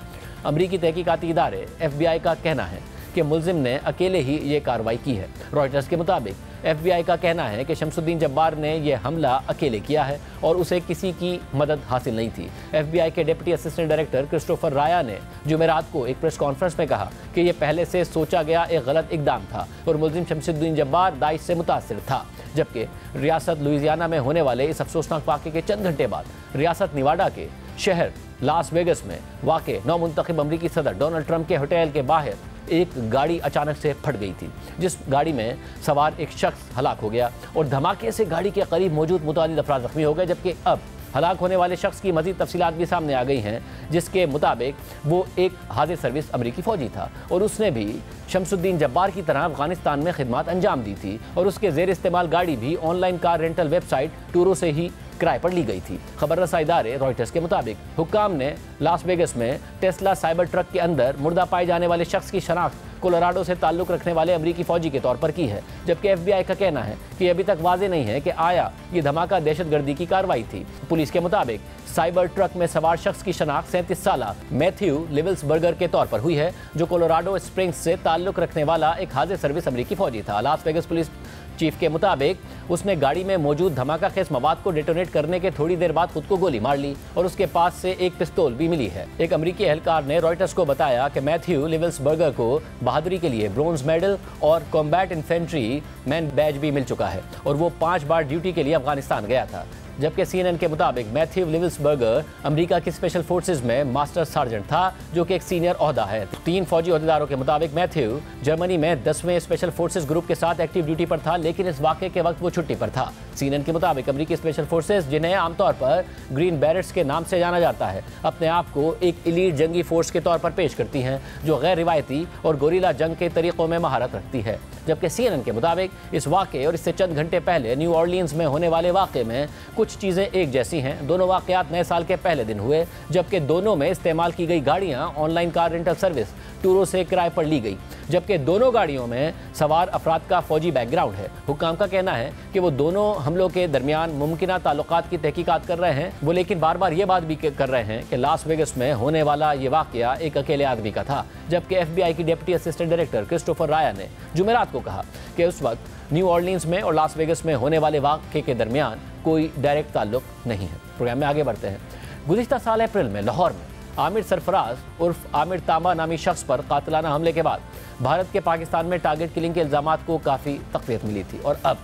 अमरीकी तहकीकाती इदारे FBI का कहना है कि मुल्जिम ने अकेले ही ये कार्रवाई की है। रॉयटर्स के मुताबिक FBI का कहना है कि शमसुद्दीन जब्बार ने यह हमला अकेले किया है और उसे किसी की मदद हासिल नहीं थी। FBI के डिप्टी असिस्टेंट डायरेक्टर क्रिस्टोफर राया ने जुमेरात को एक प्रेस कॉन्फ्रेंस में कहा कि यह पहले से सोचा गया एक गलत इकदाम था और मुल्जिम शमसुद्दीन जब्बार दाइश से मुतासिर था। जबकि रियासत लुइसियाना में होने वाले इस अफसोसनाक वाक़े के चंद घंटे बाद रियासत निवाडा के शहर लास वेगस में वाक़े नौमुंतखब अमरीकी सदर डोनाल्ड ट्रंप के होटल के बाहर एक गाड़ी अचानक से फट गई थी, जिस गाड़ी में सवार एक शख्स हलाक हो गया और धमाके से गाड़ी के करीब मौजूद मुतालिद अफराद जख्मी हो गए। जबकि अब हलाक होने वाले शख्स की मज़ीद तफसीलात भी सामने आ गई हैं, जिसके मुताबिक वो एक हाजिर सर्विस अमरीकी फ़ौजी था और उसने भी शमसुद्दीन जब्बार की तरह अफगानिस्तान में खिदमत अंजाम दी थी और उसके ज़ेर इस्तेमाल गाड़ी भी ऑनलाइन कार रेंटल वेबसाइट टूरो से ही किराए पर ली गई थी। खबर रसा इदारे रॉयटर्स के मुताबिक हुक्काम ने लास वेगस में टेस्ला साइबर ट्रक के अंदर मुर्दा पाए जाने वाले शख्स की शनाख्त कोलोराडो से ताल्लुक़ रखने वाले अमरीकी फ़ौजी के तौर पर की है। जबकि FBI का कहना है कि अभी तक वाज़ेह नहीं है कि आया ये धमाका दहशतगर्दी की कार्रवाई थी। पुलिस के मुताबिक साइबर ट्रक में सवार शख्स की शनाख्त 37 साल मैथ्यू लिविल्सबर्गर के तौर पर हुई है, जो कोलोराडो स्प्रिंग्स से ताल्लुक़ रखने वाला एक हाजिर सर्विस अमरीकी फ़ौजी था। लास वेगस पुलिस चीफ के मुताबिक उसने गाड़ी में मौजूद धमाकाखेज मवाद को डेटोनेट करने के थोड़ी देर बाद खुद को गोली मार ली और उसके पास से एक पिस्तौल भी मिली है। एक अमेरिकी एहलकार ने रॉयटर्स को बताया कि मैथ्यू लिवेल्सबर्गर को बहादुरी के लिए ब्रोंज मेडल और कॉम्बैट इन्फेंट्री मैन बैज भी मिल चुका है और वो 5 बार ड्यूटी के लिए अफगानिस्तान गया था। जबकि CNN के मुताबिक मैथ्यू लिवेल्सबर्गर अमेरिका की स्पेशल फोर्सेज में मास्टर सार्जेंट था, जो कि एक सीनियर ओहदा है। 3 फौजी ओहदेदारों के मुताबिक मैथ्यू जर्मनी में 10वें स्पेशल फोर्सेज ग्रुप के साथ एक्टिव ड्यूटी पर था, लेकिन इस वाक़े के वक्त वो छुट्टी पर था। CNN के मुताबिक अमेरिकी स्पेशल फोर्सेज, जिन्हें आमतौर पर ग्रीन बैरेट्स के नाम से जाना जाता है, अपने आप को एक एलीट जंगी फोर्स के तौर पर पेश करती हैं, जो गैर रिवायती और गोरीला जंग के तरीकों में महारत रखती है। जबकि CNN के मुताबिक इस वाक़े और इससे चंद घंटे पहले न्यू ऑर्लियंस में होने वाले वाक़े में कुछ चीज़ें एक जैसी हैं। दोनों वाक़यात नए साल के पहले दिन हुए, जबकि दोनों में इस्तेमाल की गई गाड़ियाँ ऑनलाइन कार रेंटल सर्विस टूरों से किराए पर ली गई, जबकि दोनों गाड़ियों में सवार अफराद का फौजी बैकग्राउंड है। हुक्काम का कहना है कि वो दोनों हमलों के दरमियान मुमकिना ताल्लुकात की तहकीकात कर रहे हैं। वो लेकिन बार बार ये बात भी कर रहे हैं कि लास वेगस में होने वाला ये वाक़या एक अकेले आदमी का था। जबकि FBI की डिप्टी असिस्टेंट डायरेक्टर क्रिस्टोफर राया ने जुमेरात को कहा कि उस वक्त न्यू ऑर्लियंस में और लास वेगस में होने वाले वाक़े के दरमियान कोई डायरेक्ट ताल्लुक नहीं है। प्रोग्राम में आगे बढ़ते हैं। गुज़िश्ता साल अप्रैल में लाहौर में आमिर सरफराज उर्फ आमिर तांबा नामी शख्स पर कातिलाना हमले के बाद भारत के पाकिस्तान में टारगेट किलिंग के इल्ज़ामात को काफ़ी तक़वियत मिली थी और अब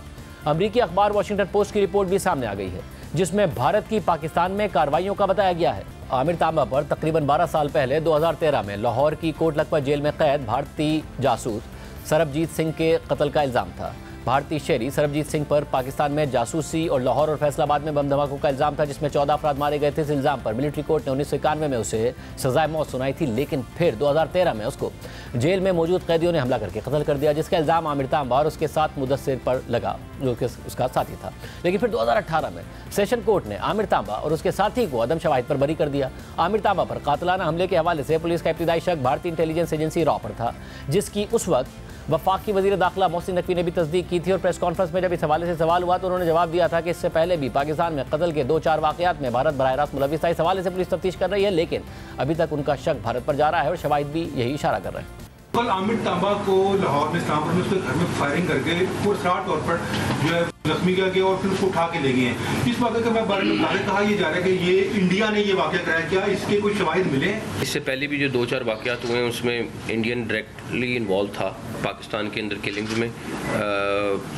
अमरीकी अखबार वॉशिंगटन पोस्ट की रिपोर्ट भी सामने आ गई है, जिसमें भारत की पाकिस्तान में कार्रवाइयों का बताया गया है। आमिर तांबा पर तकरीबन 12 साल पहले 2013 में लाहौर की कोट लखपत जेल में कैद भारतीय जासूस सरबजीत सिंह के कत्ल का इल्ज़ाम था। भारतीय शहरी सरबजीत सिंह पर पाकिस्तान में जासूसी और लाहौर और फैसलाबाद में बम धमाकों का इल्ज़ाम था, जिसमें 14 अफराद मारे गए थे। इस इल्ज़ाम पर मिलिट्री कोर्ट ने 1991 में उसे सजाए मौत सुनाई थी, लेकिन फिर 2013 में उसको जेल में मौजूद कैदियों ने हमला करके कत्ल कर दिया, जिसका इल्ज़ाम आमिर तांबा और उसके साथ मुदस्सिर पर लगा, जो कि उसका साथी था। लेकिन फिर 2018 में सेशन कोर्ट ने आमिर तांबा और उसके साथी को अदम शवाहिद पर बरी कर दिया। आमिर तांबा पर कातिलाना हमले के हवाले से पुलिस का इब्तिदाई शक भारतीय इंटेलिजेंस एजेंसी रॉ पर था, जिसकी उस वक्त वफाकी वज़ीर दाखिला मोहसिन नकवी ने भी तस्दीक की थी। और प्रेस कॉन्फ्रेंस में जब इस हवाले से सवाल हुआ तो उन्होंने जवाब दिया था कि इससे पहले भी पाकिस्तान में कत्ल के 2-4 वाक़यात में भारत बराह रास्त मुलविस था। इस हवाले से पुलिस तफ्तीश कर रही है, लेकिन अभी तक उनका शक भारत पर जा रहा है और शवाहिद भी यही इशारा कर रहे हैं। कल आमिर तांबा को लाहौर में इस्लामपुर में उसके घर में फायरिंग करके पुरस्कार तौर पर जो है जख्मी किया गया और फिर उसको उठा के ले गए हैं। इस वाक़े के बारे में कहा ये जा रहा है कि ये इंडिया ने ये वाक़या कराया, क्या इसके कोई शवाहिद मिले? इससे पहले भी जो 2-4 वाक़यात हुए हैं उसमें इंडियन डायरेक्टली इन्वॉल्व था पाकिस्तान के अंदर किलिंग्स में।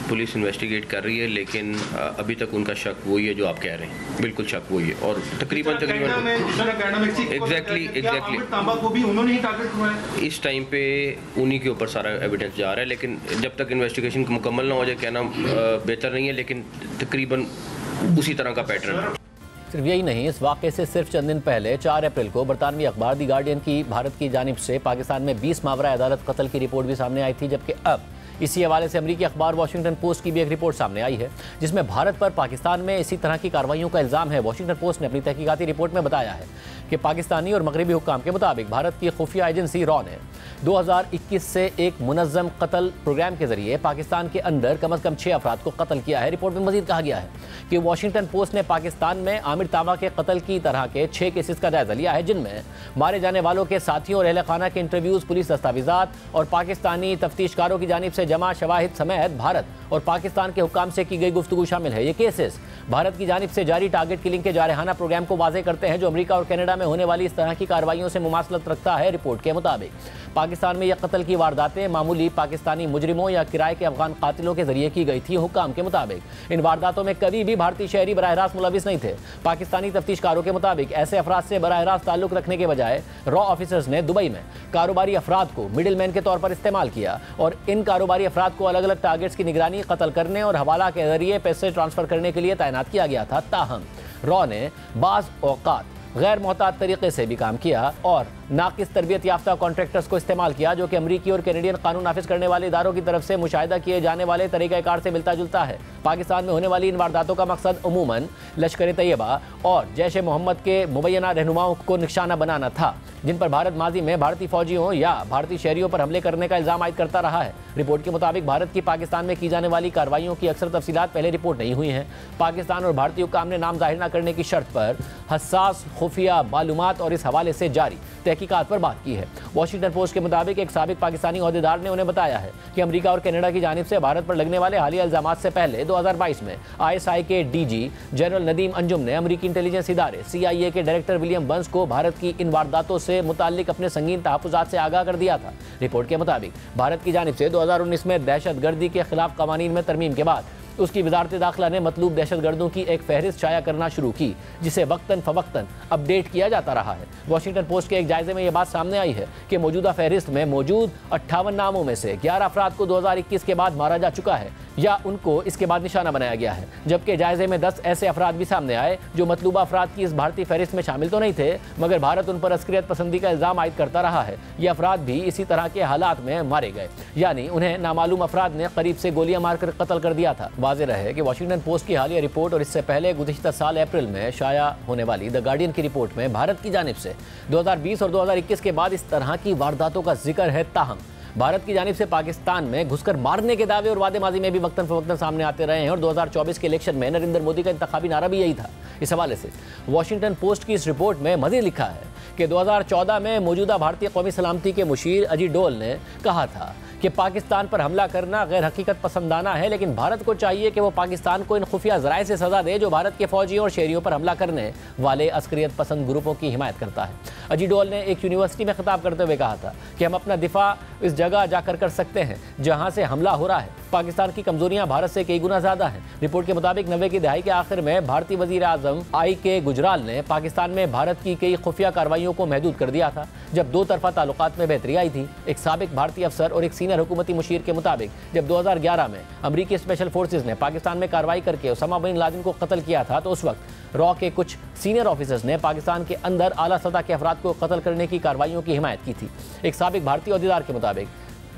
पुलिस इन्वेस्टिगेट कर रही है, लेकिन अभी तक उनका शक वही है जो आप कह रहे हैं, बिल्कुल शक वही है। और तकरीबन एग्जैक्टली इस टाइम पे उन्हीं के ऊपर सारा एविडेंस जा रहा है, लेकिन जब तक इन्वेस्टिगेशन मुकम्मल ना हो जाए कहना बेहतर नहीं है, लेकिन तकरीबन उसी तरह का पैटर्न है। सिर्फ यही नहीं, इस वाक़े से सिर्फ चंद दिन पहले 4 अप्रैल को बरतानवी अखबार दी गार्डियन की भारत की जानिब से पाकिस्तान में 20 मावरा अदालत कत्ल की रिपोर्ट भी सामने आई थी, जबकि अब इसी हवाले से अमेरिकी अखबार वॉशिंगटन पोस्ट की भी एक रिपोर्ट सामने आई है, जिसमें भारत पर पाकिस्तान में इसी तरह की कार्रवाइयों का इल्ज़ाम है। वॉशिंगटन पोस्ट ने अपनी तहकीकाती रिपोर्ट में बताया है कि पाकिस्तानी और मगरबी हुक्काम के मुताबिक भारत की खुफिया एजेंसी रॉ ने 2021 से एक मुनज़्ज़म कत्ल प्रोग्राम के जरिए पाकिस्तान के अंदर कम से कम 6 अफराद को कत्ल किया है। रिपोर्ट में मजीद कहा गया है कि वॉशिंगटन पोस्ट ने पाकिस्तान में आमिर तांबा के कत्ल की तरह के 6 केसेस का जायजा लिया है, जिनमें मारे जाने वालों के साथियों और अहले खाना के इंटरव्यूज़, पुलिस दस्तावेजात और पाकिस्तानी तफ्तीशकारों की जानिब से जमा शवाहिद समेत भारत और पाकिस्तान के हुक्काम से की गई गुफ्तगू शामिल है। ये केसेस भारत की जानिब से जारी टारगेट किलिंग के जारहाना प्रोग्राम को वाज़ेह करते हैं, जो अमेरिका और कनाडा में होने वाली इस तरह की कार्रवाइयों से मुमासलत रखता है। रिपोर्ट के मुताबिक पाकिस्तान में यह कत्ल की वारदातें मामूली पाकिस्तानी मुजरिमों या किराए के अफगान कातिलों के जरिए की गई थी। हुक्काम के मुताबिक इन वारदातों में कभी भी भारतीय शहरी बराह रास्त मुलविस नहीं थे। पाकिस्तानी तफ्तीशकारों के मुताबिक ऐसे अफराद से बराह रास्त ताल्लुक रखने के बजाय रॉ ऑफिसर्स ने दुबई में कारोबारी अफराद को मिडिल मैन के तौर पर इस्तेमाल किया और इन कारोबारी अफराद को अलग अलग टारगेट्स की निगरानी, कत्ल करने और हवाला के जरिए पैसे ट्रांसफर करने के लिए तैनात किया गया था। ताहम रॉ ने बाज़ औक़ात गैर मोहतात तरीके से भी काम किया और नाकिस तरबियत याफ्ता कॉन्ट्रैक्टर्स को इस्तेमाल किया, जो कि अमरीकी और कैनेडियन कानून नाफिज करने वाले इदारों की तरफ से मुशाहिदा किए जाने वाले तरीक़ाकार से मिलता जुलता है। पाकिस्तान में होने वाली इन वारदातों का मकसद अमूमन लश्कर तैयबा और जैश मोहम्मद के मुबैना रहनुमाओं को निशाना बनाना था, जिन पर भारत माजी में भारतीय फौजियों या भारतीय शहरियों पर हमले करने का इल्ज़ाम आयद करता रहा है। रिपोर्ट के मुताबिक भारत की पाकिस्तान में की जाने वाली कार्रवाइयों की अक्सर तफसीलात पहले रिपोर्ट नहीं हुई हैं। पाकिस्तान और भारतीय हुक्काम ने नाम जाहिर न करने की शर्त पर हसास खुफिया मालूमात और इस हवाले से जारी तहकीकात पर बात की है। वॉशिंगटन पोस्ट के मुताबिक एक साबिक पाकिस्तानी ओहदेदार ने उन्हें बताया है कि अमेरिका और कनाडा की जानिब से भारत पर लगने वाले हालिया इल्जामात से पहले 2022 में ISI के DG जनरल नदीम अंजुम ने अमेरिकी इंटेलिजेंस इदारे CIA के डायरेक्टर विलियम बर्न्स को भारत की इन वारदातों से मुताल्लिक अपने संगीन तहफ़्फ़ुज़ात से आगाह कर दिया था। रिपोर्ट के मुताबिक भारत की जानिब से 2019 में दहशतगर्दी के खिलाफ कवानीन में तरमीम के बाद उसकी वजारत दाखिला ने मतलूब दहशतगर्दों की एक फहरिस्त शाया करना शुरू की, जिसे वक्तन फवक्तन अपडेट किया जाता रहा है। वॉशिंगटन पोस्ट के एक जायजे में यह बात सामने आई है कि मौजूदा फहरिस्त में मौजूद 58 नामों में से 11 अफराद को 2021 के बाद मारा जा चुका है या उनको इसके बाद निशाना बनाया गया है, जबकि जायजे में 10 ऐसे अफराद भी सामने आए जो मतलूबा अफराद की इस भारतीय फहरिस्त में शामिल तो नहीं थे, मगर भारत उन पर अस्करियत पसंदी का इल्ज़ाम आयद करता रहा है। ये अफराद भी इसी तरह के हालात में मारे गए, यानी उन्हें नामालूम अफराद ने करीब से गोलियां मारकर कत्ल कर दिया था। वाज़ेह रहे कि वॉशिंगटन पोस्ट की हालिया रिपोर्ट और इससे पहले गुज़िश्ता साल अप्रैल में शाया होने वाली द गार्डियन की रिपोर्ट में भारत की जानिब से 2020 और 2021 के बाद इस तरह की वारदातों का जिक्र है। ताहम भारत की जानिब से पाकिस्तान में घुसकर मारने के दावे और वादे माजी में भी वक्तन फवक्तन सामने आते रहे हैं और 2024 के इलेक्शन में नरेंद्र मोदी का इंतखाबी नारा भी यही था। इस हवाले से वॉशिंगटन पोस्ट की इस रिपोर्ट में मज़ीद लिखा है कि 2014 में मौजूदा भारतीय कौमी सलामती के मुशीर अजीत डोल ने कहा था कि पाकिस्तान पर हमला करना गैर हकीकत पसंदाना है, लेकिन भारत को चाहिए कि वो पाकिस्तान को इन खुफिया ज़राए से सज़ा दे जो भारत के फौजियों और शहरियों पर हमला करने वाले अस्करियत पसंद ग्रुपों की हिमायत करता है। अजीत डोल ने एक यूनिवर्सिटी में खिताब करते हुए कहा था कि हम अपना दिफा इस जगह जाकर कर सकते हैं जहाँ से हमला हो रहा है। पाकिस्तान की कमजोरियां भारत से कई गुना ज़्यादा हैं। रिपोर्ट के मुताबिक 90 की दहाई के आखिर में भारतीय वज़ीर आज़म I.K. गुजराल ने पाकिस्तान में भारत की कई खुफिया कार्रवाइयों को महदूद कर दिया था जब दो तरफा ताल्लुकात में बेहतरी आई थी। एक साबिक भारतीय अफसर और एक सीनियर हुकूमती मुशीर के मुताबिक जब 2011 में अमरीकी स्पेशल फोर्सेज ने पाकिस्तान में कार्रवाई करके उसामा बिन लादेन को कत्ल किया था, तो उस वक्त रॉ के कुछ सीनियर ऑफिसर्स ने पाकिस्तान के अंदर आला सतह के अफराद को कत्ल करने की कार्रवाइयों की हिमायत की थी। एक साबिक भारतीय ओहदेदार के मुताबिक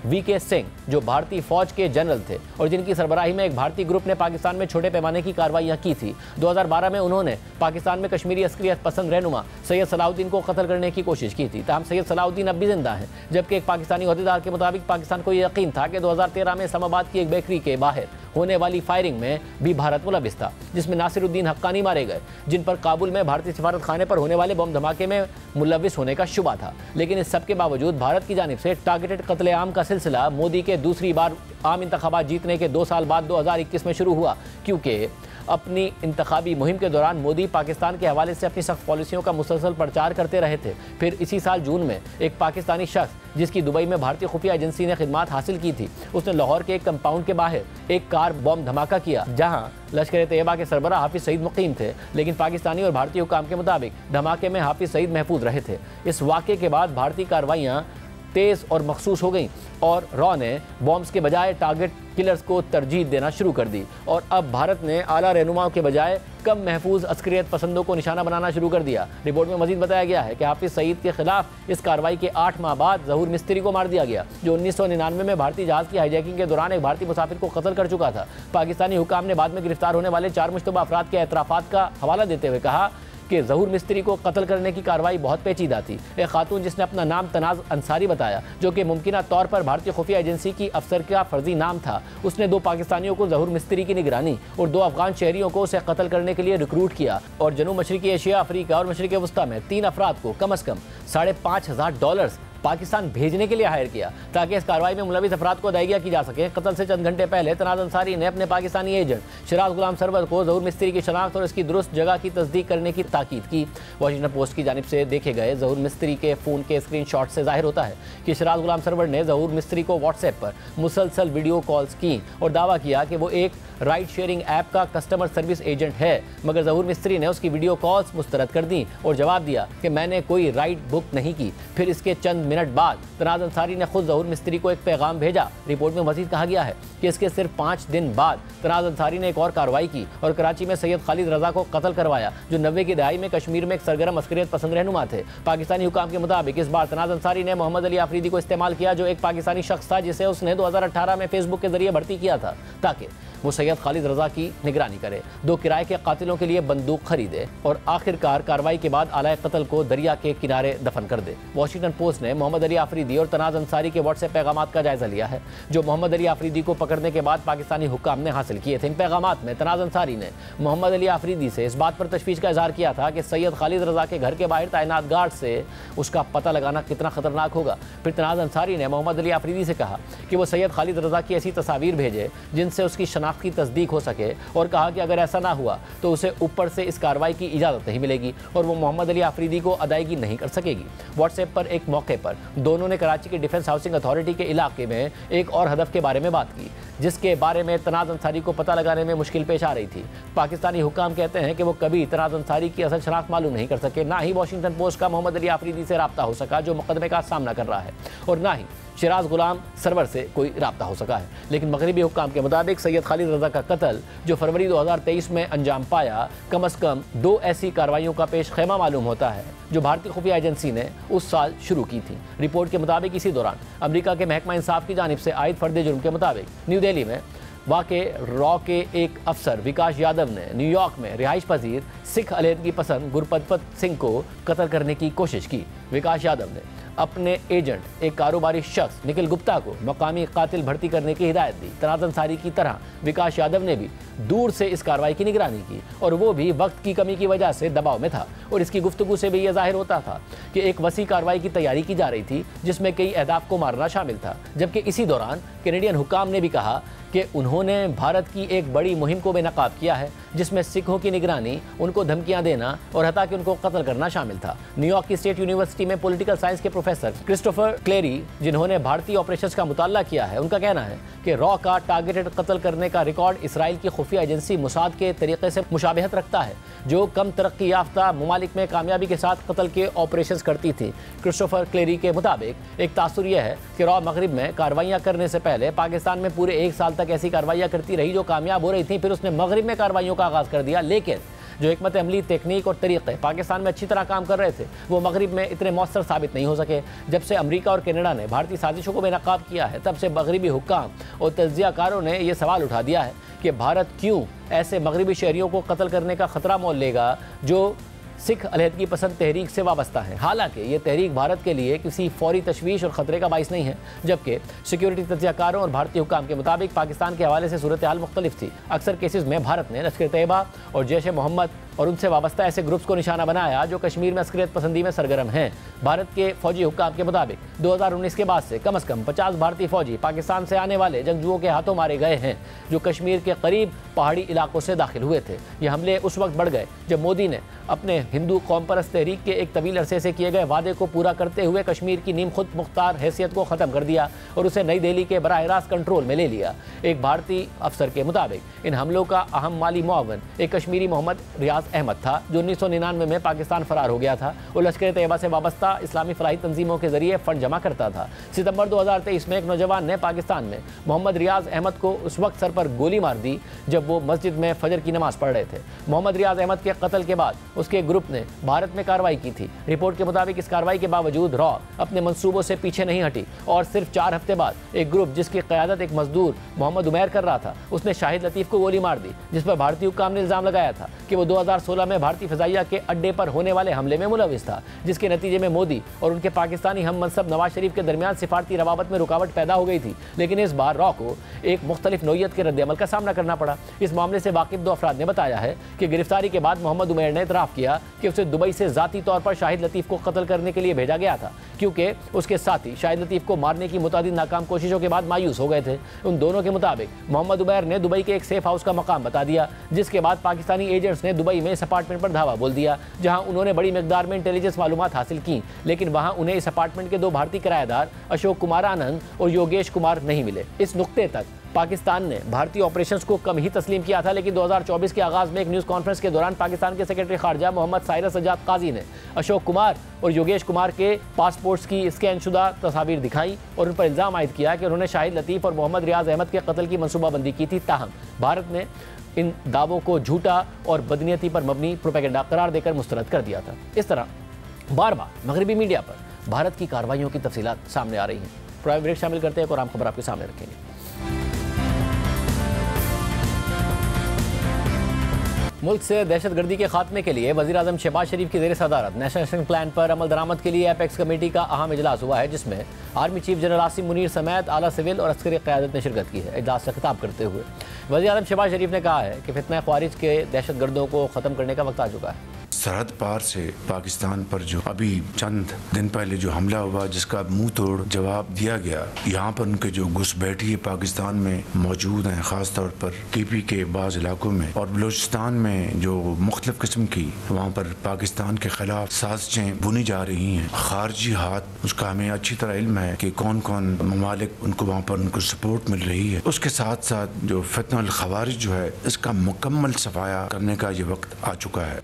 V.K. सिंह, जो भारतीय फौज के जनरल थे और जिनकी सरबराही में एक भारतीय ग्रुप ने पाकिस्तान में छोटे पैमाने की कार्रवाइयां की थी, 2012 में उन्होंने पाकिस्तान में कश्मीरी अस्करियत पसंद रहनुमा सैयद सलाउद्दीन को कत्ल करने की कोशिश की थी। ताहम सैयद सलाउद्दीन अब भी जिंदा हैं, जबकि एक पाकिस्तानी ओहदेदार के मुताबिक पाकिस्तान को यह यकीन था कि 2013 में इस्लामाबाद की एक बेकरी के बाहर होने वाली फायरिंग में भी भारत मुलविस था, जिसमें नासिरुद्दीन हक्कानी मारे गए, जिन पर काबुल में भारतीय सफारत खाने पर होने वाले बम धमाके में मुलविस होने का शुबा था। लेकिन इस सब के बावजूद भारत की जानिब से टारगेटेड कत्लेआम का सिलसिला मोदी के दूसरी बार आम इंतखाबात जीतने के 2 साल बाद 2021 में शुरू हुआ, क्योंकि अपनी इंतखाबी मुहिम के दौरान मोदी पाकिस्तान के हवाले से अपनी सख्त पॉलिसियों का मुसलसल प्रचार करते रहे थे। फिर इसी साल जून में एक पाकिस्तानी शख्स जिसकी दुबई में भारतीय खुफिया एजेंसी ने खिदमात हासिल की थी, उसने लाहौर के एक कंपाउंड के बाहर एक कार बॉम्ब धमाका किया जहां लश्कर तैयबा के सरबराह हाफिज सईद मुकीम थे, लेकिन पाकिस्तानी और भारतीय हुकाम के मुताबिक धमाके में हाफिज सईद महफूज रहे थे। इस वाक़े के बाद भारतीय कार्रवाइयाँ तेज़ और मखसूस हो गई और रॉ ने बॉम्ब्स के बजाय टारगेट किलर्स को तरजीह देना शुरू कर दी और अब भारत ने आला रहनुमाओं के बजाय कम महफूज अस्करियत पसंदों को निशाना बनाना शुरू कर दिया। रिपोर्ट में मजीद बताया गया है कि हाफिज सईद के खिलाफ इस कार्रवाई के 8 माह बाद ज़हूर मिस्त्री को मार दिया गया, जो 1999 में भारतीय जहाज़ की हाईजैकिंग के दौरान एक भारतीय मुसाफिर को कत्ल कर चुका था। पाकिस्तानी हुकाम ने बाद में गिरफ्तार होने वाले 4 मुश्तबा अफराद के एतराफ़ात का हवाला देते हुए कहा कि ज़हूर मिस्त्री को कत्ल करने की कार्रवाई बहुत पेचीदा थी। एक खातून जिसने अपना नाम तनाज़ अंसारी बताया, जो कि मुमकिना तौर पर भारतीय खुफिया एजेंसी की अफसर का फर्जी नाम था, उसने 2 पाकिस्तानियों को ज़हूर मिस्त्री की निगरानी और 2 अफगान शहरियों को उसे कत्ल करने के लिए रिक्रूट किया और जनूब मशरकी एशिया, अफ्रीका और मशरक़ वस्ता में 3 अफराद को कम अज़ कम $5,500 पाकिस्तान भेजने के लिए हायर किया ताकि इस कार्रवाई में मुलविस अफराद को अदायगियाँ की जा सके। कत्ल से चंद घंटे पहले तनाज़ अंसारी ने अपने पाकिस्तानी एजेंट शिराज गुलाम सरवर को ज़हूर मिस्त्री की शनाख्त और इसकी दुरुस्त जगह की तस्दीक करने की ताकीद की। वॉशिंगटन पोस्ट की जानिब से देखे गए ज़हूर मिस्त्री के फ़ोन के स्क्रीनशॉट से जाहिर होता है कि शिराज गुलाम सरवर ने ज़हूर मिस्त्री को व्हाट्सएप पर मुसलसल वीडियो कॉल्स की और दावा किया कि वो एक राइड शेयरिंग ऐप का कस्टमर सर्विस एजेंट है, मगर ज़हूर मिस्त्री ने उसकी वीडियो कॉल्स मुस्तरद कर दी और जवाब दिया कि मैंने कोई राइड बुक नहीं की। फिर इसके चंद मिनट बाद तनाज़ अंसारी ने खुद ज़हूर मिस्त्री को एक पैगाम भेजा। रिपोर्ट में मज़ीद कहा गया है कि इसके सिर्फ 5 दिन बाद तनाज़ अंसारी ने एक और कार्रवाई की और कराची में सैयद खालिद रज़ा को कत्ल करवाया, जो 90 की दहाई में कश्मीर में एक सरगर्म अस्करियत पसंद रहनुमा थे। पाकिस्तानी हुकाम के मुताबिक इस बार तनाज़ अंसारी ने मोहम्मद अली आफरीदी को इस्तेमाल किया, जो एक पाकिस्तानी शख्स था जिसे उसने 2018 में फेसबुक के जरिए भर्ती किया था ताकि वो सैयद खालिद रज़ा की निगरानी करे, 2 किराए के कातिलों के लिए बंदूक खरीदे और आखिरकार कार्रवाई के बाद आला कत्ल को दरिया के किनारे दफन कर दे। वॉशिंगटन पोस्ट ने मोहम्मद अली आफरीदी और तनाज़ अंसारी के व्हाट्सएप पैगामात का जायजा लिया है जो मोहम्मद अली आफरीदी को पकड़ने के बाद पाकिस्तानी हुक्काम ने हासिल किए थे। इन पैगामात में तनाज़ अंसारी ने मोहम्मद अली आफरीदी से इस बात पर तशवीश का इजहार किया था कि सैयद खालिद रजा के घर के बाहर तैनात गार्ड से उसका पता लगाना कितना खतरनाक होगा। फिर तनाज़ अंसारी ने मोहम्मद अली आफरीदी से कहा कि वो सैयद खालिद रजा की ऐसी तस्वीर भेजे जिनसे उसकी शनाख्त की तस्दीक हो सके और कहा कि अगर ऐसा ना हुआ तो उसे ऊपर से इस कार्रवाई की इजाज़त नहीं मिलेगी और वो मोहम्मद अली आफरीदी को अदायगी नहीं कर सकेगी। व्हाट्सएप पर एक मौके पर दोनों ने कराची के डिफेंस हाउसिंग अथॉरिटी के इलाके में एक और हदफ के बारे में बात की जिसके बारे में तनाज़ अंसारी को पता लगाने में मुश्किल पेश आ रही थी। पाकिस्तानी हुक्काम कहते हैं कि वो कभी तनाज़ अंसारी की असल शनाख्त मालूम नहीं कर सके, ना ही वॉशिंगटन पोस्ट का मोहम्मद अली आफरीदी से रब्ता हो सका जो मुकदमे का सामना कर रहा है और ना ही शिराज गुलाम सरवर से कोई रब्ता हो सका है। लेकिन मगरबी हुक्काम के मुताबिक सैयद खालिद रजा का कत्ल जो फरवरी 2023 में अंजाम पाया कम अज़ कम 2 ऐसी कार्रवाइयों का पेश खेमा मालूम होता है जो भारतीय खुफिया एजेंसी ने उस साल शुरू की थी। रिपोर्ट के मुताबिक इसी दौरान अमेरिका के महकमा इंसाफ की जानिब से आयद फर्द जुर्म के मुताबिक न्यू दिल्ली में वाक़े रॉ के एक अफसर विकास यादव ने न्यूयॉर्क में रिहाइश पजीर सिख अलहदगी पसंद गुरपतपत सिंह को कत्ल करने की कोशिश की। विकास यादव ने अपने एजेंट एक कारोबारी शख्स निखिल गुप्ता को मकामी कातिल भर्ती करने की हिदायत दी। तनाज़ अंसारी की तरह विकास यादव ने भी दूर से इस कार्रवाई की निगरानी की और वो भी वक्त की कमी की वजह से दबाव में था और इसकी गुफ्तगू से भी यह जाहिर होता था कि एक वसी कार्रवाई की तैयारी की जा रही थी जिसमें कई अहदाफ को मारना शामिल था। जबकि इसी दौरान कैनेडियन हुक्काम ने भी कहा कि उन्होंने भारत की एक बड़ी मुहिम को बेनकाब किया है जिसमें सिखों की निगरानी, उनको धमकियां देना और हत्या कि उनको कत्ल करना शामिल था। न्यूयॉर्क की स्टेट यूनिवर्सिटी में पॉलिटिकल साइंस के प्रोफेसर क्रिस्टोफर क्लेरी जिन्होंने भारतीय ऑपरेशंस का मुताला किया है, उनका कहना है कि रॉ का टारगेटेड कत्ल करने का रिकॉर्ड इसराइल की खुफिया एजेंसी मुसाद के तरीके से मुशाबहत रखता है जो कम तरक्की याफ्ता ममालिक में कामयाबी के साथ कत्ल के ऑपरेशंस करती थी। क्रिस्टोफर क्लेरी के मुताबिक एक तासुर यह है कि रॉ मगरिब में कार्रवाइयाँ करने से पहले पाकिस्तान में पूरे 1 साल तक ऐसी कार्रवाइयाँ करती रही जो कामयाब हो रही थी। फिर उसने मगरिब में कार्रवाइयों का आगाज़ कर दिया, लेकिन जो हिकमत अमली, तकनीक और तरीक़े पाकिस्तान में अच्छी तरह काम कर रहे थे वो मगरिब में इतने मौसर साबित नहीं हो सके। जब से अमेरिका और कनाडा ने भारतीय साजिशों को बेनकाब किया है तब से मगरिबी हुक्काम और तज्ज़ियाकारों ने यह सवाल उठा दिया है कि भारत क्यों ऐसे मगरिबी शहरियों को कत्ल करने का ख़तरा मोल लेगा जो सिख अलहदगी पसंद तहरीक से वाबस्ता है। हालांकि ये तहरीक भारत के लिए किसी फौरी तशवीश और ख़तरे का बाइस नहीं है, जबकि सिक्योरिटी तज्ज़ियाकारों और भारतीय हुक्काम के मुताबिक पाकिस्तान के हवाले से सूरत हाल मुख्तलिफ थी। अक्सर केसेस में भारत ने लश्कर तैयबा और जैश मोहम्मद और उनसे वाबस्ता ऐसे ग्रुप्स को निशाना बनाया जो कश्मीर में अस्करियत पसंदी में सरगर्म हैं। भारत के फौजी हुक्काम के मुताबिक 2019 के बाद से कम अज़ कम 50 भारतीय फौजी पाकिस्तान से आने वाले जंगजुओं के हाथों मारे गए हैं जो कश्मीर के करीब पहाड़ी इलाकों से दाखिल हुए थे। ये हमले उस वक्त बढ़ गए जब मोदी ने अपने हिंदू कौम परस्त तहरीक के एक तवील अरसे से किए गए वादे को पूरा करते हुए कश्मीर की नीम खुद मुख्तार हैसियत को ख़त्म कर दिया और उसे नई दिल्ली के बराह रास्त कंट्रोल में ले लिया। एक भारतीय अफसर के मुताबिक इन हमलों का अहम माली मुआवन एक कश्मीरी मोहम्मद रियाज अहमद था जो 1999 में पाकिस्तान फरार हो गया था और लश्कर तैयबा से वाबस्ता इस्लामी फलाही तंजीमों के जरिए फंड जमा करता था। सितंबर 2023 में एक नौजवान ने पाकिस्तान में मोहम्मद रियाज अहमद को उस वक्त सर पर गोली मार दी जब वो मस्जिद में फजर की नमाज पढ़ रहे थे। मोहम्मद रियाज अहमद के कत्ल के बाद उसके ग्रुप ने भारत में कार्रवाई की थी। रिपोर्ट के मुताबिक इस कार्रवाई के बावजूद रॉ अपने मंसूबों से पीछे नहीं हटी और सिर्फ 4 हफ्ते बाद एक ग्रुप जिसकी क़यादत एक मजदूर मोहम्मद उमैर कर रहा था उसने शाहिद लतीफ़ को गोली मार दी, जिस पर भारतीय हुक्काम ने इल्ज़ाम लगाया था कि वो 2016 में भारतीय फ़िज़ाइया के अड्डे पर होने वाले हमले में मुलविस था, जिसके नतीजे में मोदी और उनके पाकिस्तानी हम मनसब नवाज शरीफ के दरमियान सिफारती रवाबत में रुकावट पैदा हो गई थी। लेकिन इस बार रॉ को एक मुख्तलिफ नौयत के रद्द-ए-अमल का सामना करना पड़ा। इस मामले से वाकिफ 2 अफराद ने बताया है कि गिरफ्तारी के बाद मोहम्मद उमैर ने इतराफ़ किया कि उसे दुबई से ज़ाती तौर पर शाहिद लतीफ़ को कत्ल करने के लिए भेजा गया था क्योंकि उसके साथी शाहिद लतीफ़ को मारने की मुतादिद नाकाम कोशिशों के बाद मायूस हो गए थे। उन दोनों के मुताबिक मोहम्मद उमैर ने दुबई के एक सेफ हाउस का मकाम बता दिया, जिसके बाद पाकिस्तानी एजेंट्स ने दुबई में इस अपार्टमेंट पर धावा बोल दिया जहां उन्होंने बड़ी मिकदार में इंटेलिजेंस मालूमात हासिल की। लेकिन वहां उन्हें इस अपार्टमेंट के 2 भारतीय किराएदार अशोक कुमार आनंद और योगेश कुमार नहीं मिले। इस नुक्ते तक पाकिस्तान ने भारतीय ऑपरेशंस को कम ही तस्लीम किया था, लेकिन 2024 के आगाज़ में एक न्यूज़ कॉन्फ्रेंस के दौरान पाकिस्तान के सेक्रेटरी खारजा मोहम्मद साइरस सज्जाद काजी ने अशोक कुमार और योगेश कुमार के पासपोर्ट्स की स्कैन शुदा तस्वीर दिखाई और उन पर इल्ज़ाम आयद किया कि उन्होंने शाहिद लतीफ़ और मोहम्मद रियाज अहमद के कत्ल की मनसूबाबंदी की थी। ताहम भारत ने इन दावों को झूठा और बदनीयती पर मबनी प्रोपेगेंडा करार देकर मुस्तरद कर दिया था। इस तरह बार बार मगरबी मीडिया पर भारत की कार्रवाइयों की तफसीलात सामने आ रही हैं। प्राइम ब्रेक शामिल करते हैं और आम खबर आपके सामने रखेंगे। मुल्क से दहशतगर्दी के खात्मे के लिए वज़ीर-ए-आज़म शहबाज शरीफ की ज़ेर सदारत नेशनल एक्शन प्लान पर अमल दरामद के लिए एपेक्स कमेटी का अहम इजलास हुआ है, जिसमें army chief general Asim Munir समेत आला सिविल और अस्करी क़यादत ने शिरकत की है। इजलास से खिताब करते हुए वज़ीर-ए-आज़म शहबाज शरीफ ने कहा है कि फितना ख्वारिज के दहशतगर्दों को ख़त्म करने का वक्त आ चुका है। सरहद पार से पाकिस्तान पर जो अभी चंद दिन पहले जो हमला हुआ, जिसका मुंह तोड़ जवाब दिया गया, यहाँ पर उनके जो घुसपैठी पाकिस्तान में मौजूद हैं, ख़ास तौर पर TP के बाज़ इलाकों में और बलूचिस्तान में जो मुख्तलिफ किस्म की वहाँ पर पाकिस्तान के खिलाफ साजिशें बुनी जा रही हैं। खारजी हाथ, उसका हमें अच्छी तरह इल्म है कि कौन कौन ममालिक उनको वहाँ पर उनको सपोर्ट मिल रही है। उसके साथ साथ जो फितना ख़वारिज जो है, इसका मुकम्मल सफाया करने का ये वक्त आ चुका है।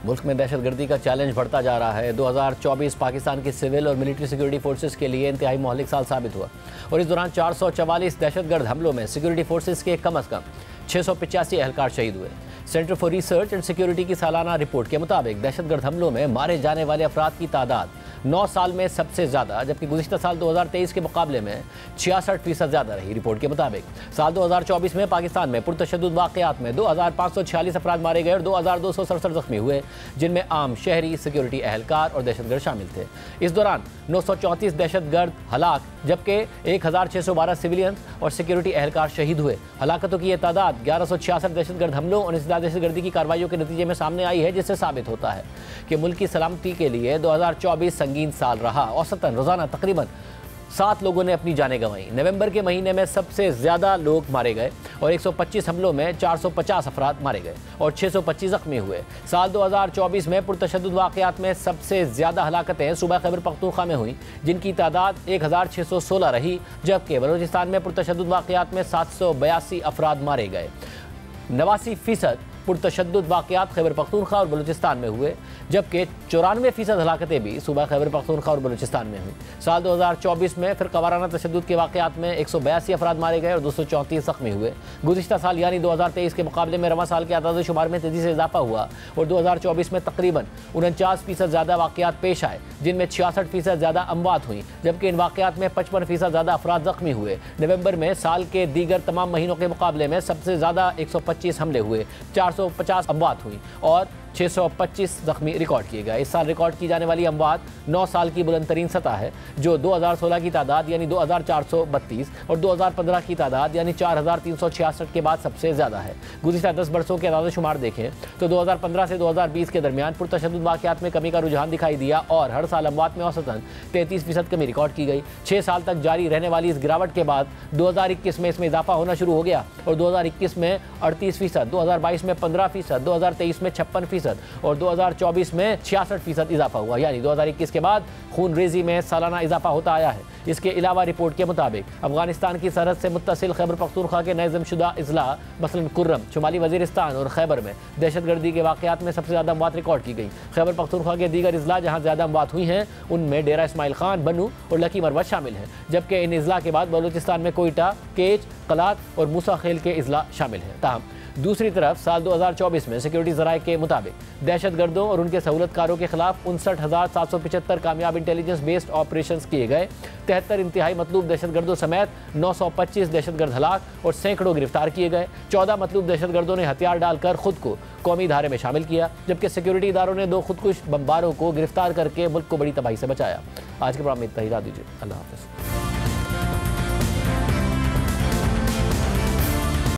मुल्क में दहशतगर्दी का चैलेंज बढ़ता जा रहा है। 2024 पाकिस्तान की सिविल और मिलिट्री सिक्योरिटी फोर्सेस के लिए इंतहाई मोहलिक साल साबित हुआ और इस दौरान 444 दहशतगर्द हमलों में सिक्योरिटी फोर्सेस के कम अज़ कम 685 एहलकार शहीद हुए। Centre for research and security की सालाना रिपोर्ट के मुताबिक दहशतगर्द हमलों में मारे जाने वाले अफराद की तादाद 9 साल में सबसे ज़्यादा, जबकि गुज़िश्ता साल 2023 के मुकाबले में 66% ज़्यादा रही। रिपोर्ट के मुताबिक साल 2024 में पाकिस्तान में पुरतशद्दुद वाक़यात में 2546 अफराद मारे गए और 2267 जख्मी हुए, जिनमें आम, शहरी, सिक्योरिटी एहलकार और दहशतगर्द शामिल थे। इस दौरान 934 दहशतगर्द हलाक, जबकि 1612 सिविलियन और सिक्योरिटी एहलकार शहीद हुए। हलाकतों की यह तादाद 1166 दहशतगर्द हमलों और इंसदाद दहशतगर्दी की कार्रवाइयों के नतीजे में सामने आई है, जिससे साबित होता है कि मुल्क की सलामती के लिए 2024 संगीन साल रहा। औसतन रोज़ाना तकरीबन 7 लोगों ने अपनी जानें गंवाई। नवंबर के महीने में सबसे ज़्यादा लोग मारे गए और 125 हमलों में 450 अफराद मारे गए और 625 जख्मी हुए। साल 2024 में पुरतशद्दुद वाक़यात में सबसे ज़्यादा हलाकतें सूबा खैबर पख्तूनख्वा में हुई, जिनकी तादाद 1616 रही, जबकि बलूचिस्तान में पुरतशद्दुद वाक़यात में 782 अफराद मारे गए। 89% पुरतशद्दुद वाक़यात खैबर पख्तूनख्वा और बलूचिस्तान में हुए, जबकि 94% हलाकतें भी सूबा खैबर पख्तूनख्वा और बलूचिस्तान में हुई। साल 2024 में फिर क़वाराना तशद्दुद के वाक़यात में 182 अफराद मारे गए और 234 जख्मी हुए। गुज़िश्ता साल यानी 2023 के मुकाबले में रवां साल के आदाद शुमार में तेज़ी से इजाफा हुआ और 2024 में तकरीबन 49% ज़्यादा वाक़यात पेश आए, जिनमें 66% ज़्यादा अमवात हुई, जबकि इन वाक़यात में 55% ज़्यादा अफराद जख्मी हुए। नवंबर में साल के दीगर तमाम महीनों के मुकाबले में सबसे ज़्यादा 125 हमले हुए, 450 अमवात हुई और 625 जख्मी रिकॉर्ड किए गए। इस साल रिकॉर्ड की जाने वाली अमवात 9 साल की बुलंद तरीन सतह है, जो 2016 की तादाद यानी 2432 और 2015 की तादाद यानी 4366 के बाद सबसे ज़्यादा है। गुज़िश्ता 10 बरसों के आदाद शुमार देखें तो 2015 से 2020 के दरमियान पुरतशद्दुद वाक़यात में कमी का रुझान दिखाई दिया और हर साल अमवात में औसतन 33% कमी रिकॉर्ड की गई। 6 साल तक जारी रहने वाली इस गिरावट के बाद 2021 में इसमें इजाफा होना शुरू हो गया और 2021 में 38%, 2022 में 15%, 2023 में 56% और 2024 में 66% इजाफा हुआ, यानी 2021 के बाद खून रेजी में सालाना इजाफा होता आया है। इसके अलावा रिपोर्ट के मुताबिक अफगानिस्तान की सरहद से मुत्तसिल खैबर पख्तूनख्वा के नए ज़मशुदा अजला मसलन कुर्रम, शुमाली वज़ीरिस्तान और खैबर में दहशतगर्दी के वाक़यात में सबसे ज़्यादा अमवात रिकॉर्ड की गई। खैबर पख्तूनख्वा के दीगर अजला जहाँ ज़्यादा अमवात हुई हैं, उनमें डेरा इस्माइल खान, बनू और लकी मरवत शामिल हैं, जबकि इन अजला के बाद बलूचिस्तान में कोयटा, केच, कलात और मूसा खेल के अजला शामिल हैं। ताहम दूसरी तरफ साल 2024 में सिक्योरिटी ज़राए के मुताबिक दहशतगर्दों और उनके सहूलतकारों के खिलाफ 59,775 कामयाब इंटेलिजेंस बेस्ड ऑपरेशंस किए गए। 73 इंतहाई मतलूब दहशतगर्दों समेत 925 दहशतगर्द हलाक और सैकड़ों गिरफ्तार किए गए। 14 मतलूब दहशतगर्दों ने हथियार डालकर खुद को कौमी धारे में शामिल किया, जबकि सिक्योरिटी इदारों ने 2 खुदकुश बमबारों को गिरफ्तार करके मुल्क को बड़ी तबाही से बचाया। आज के प्रोग्राम में इतना ही, दीजिए। अल्लाह हाफ़िज़।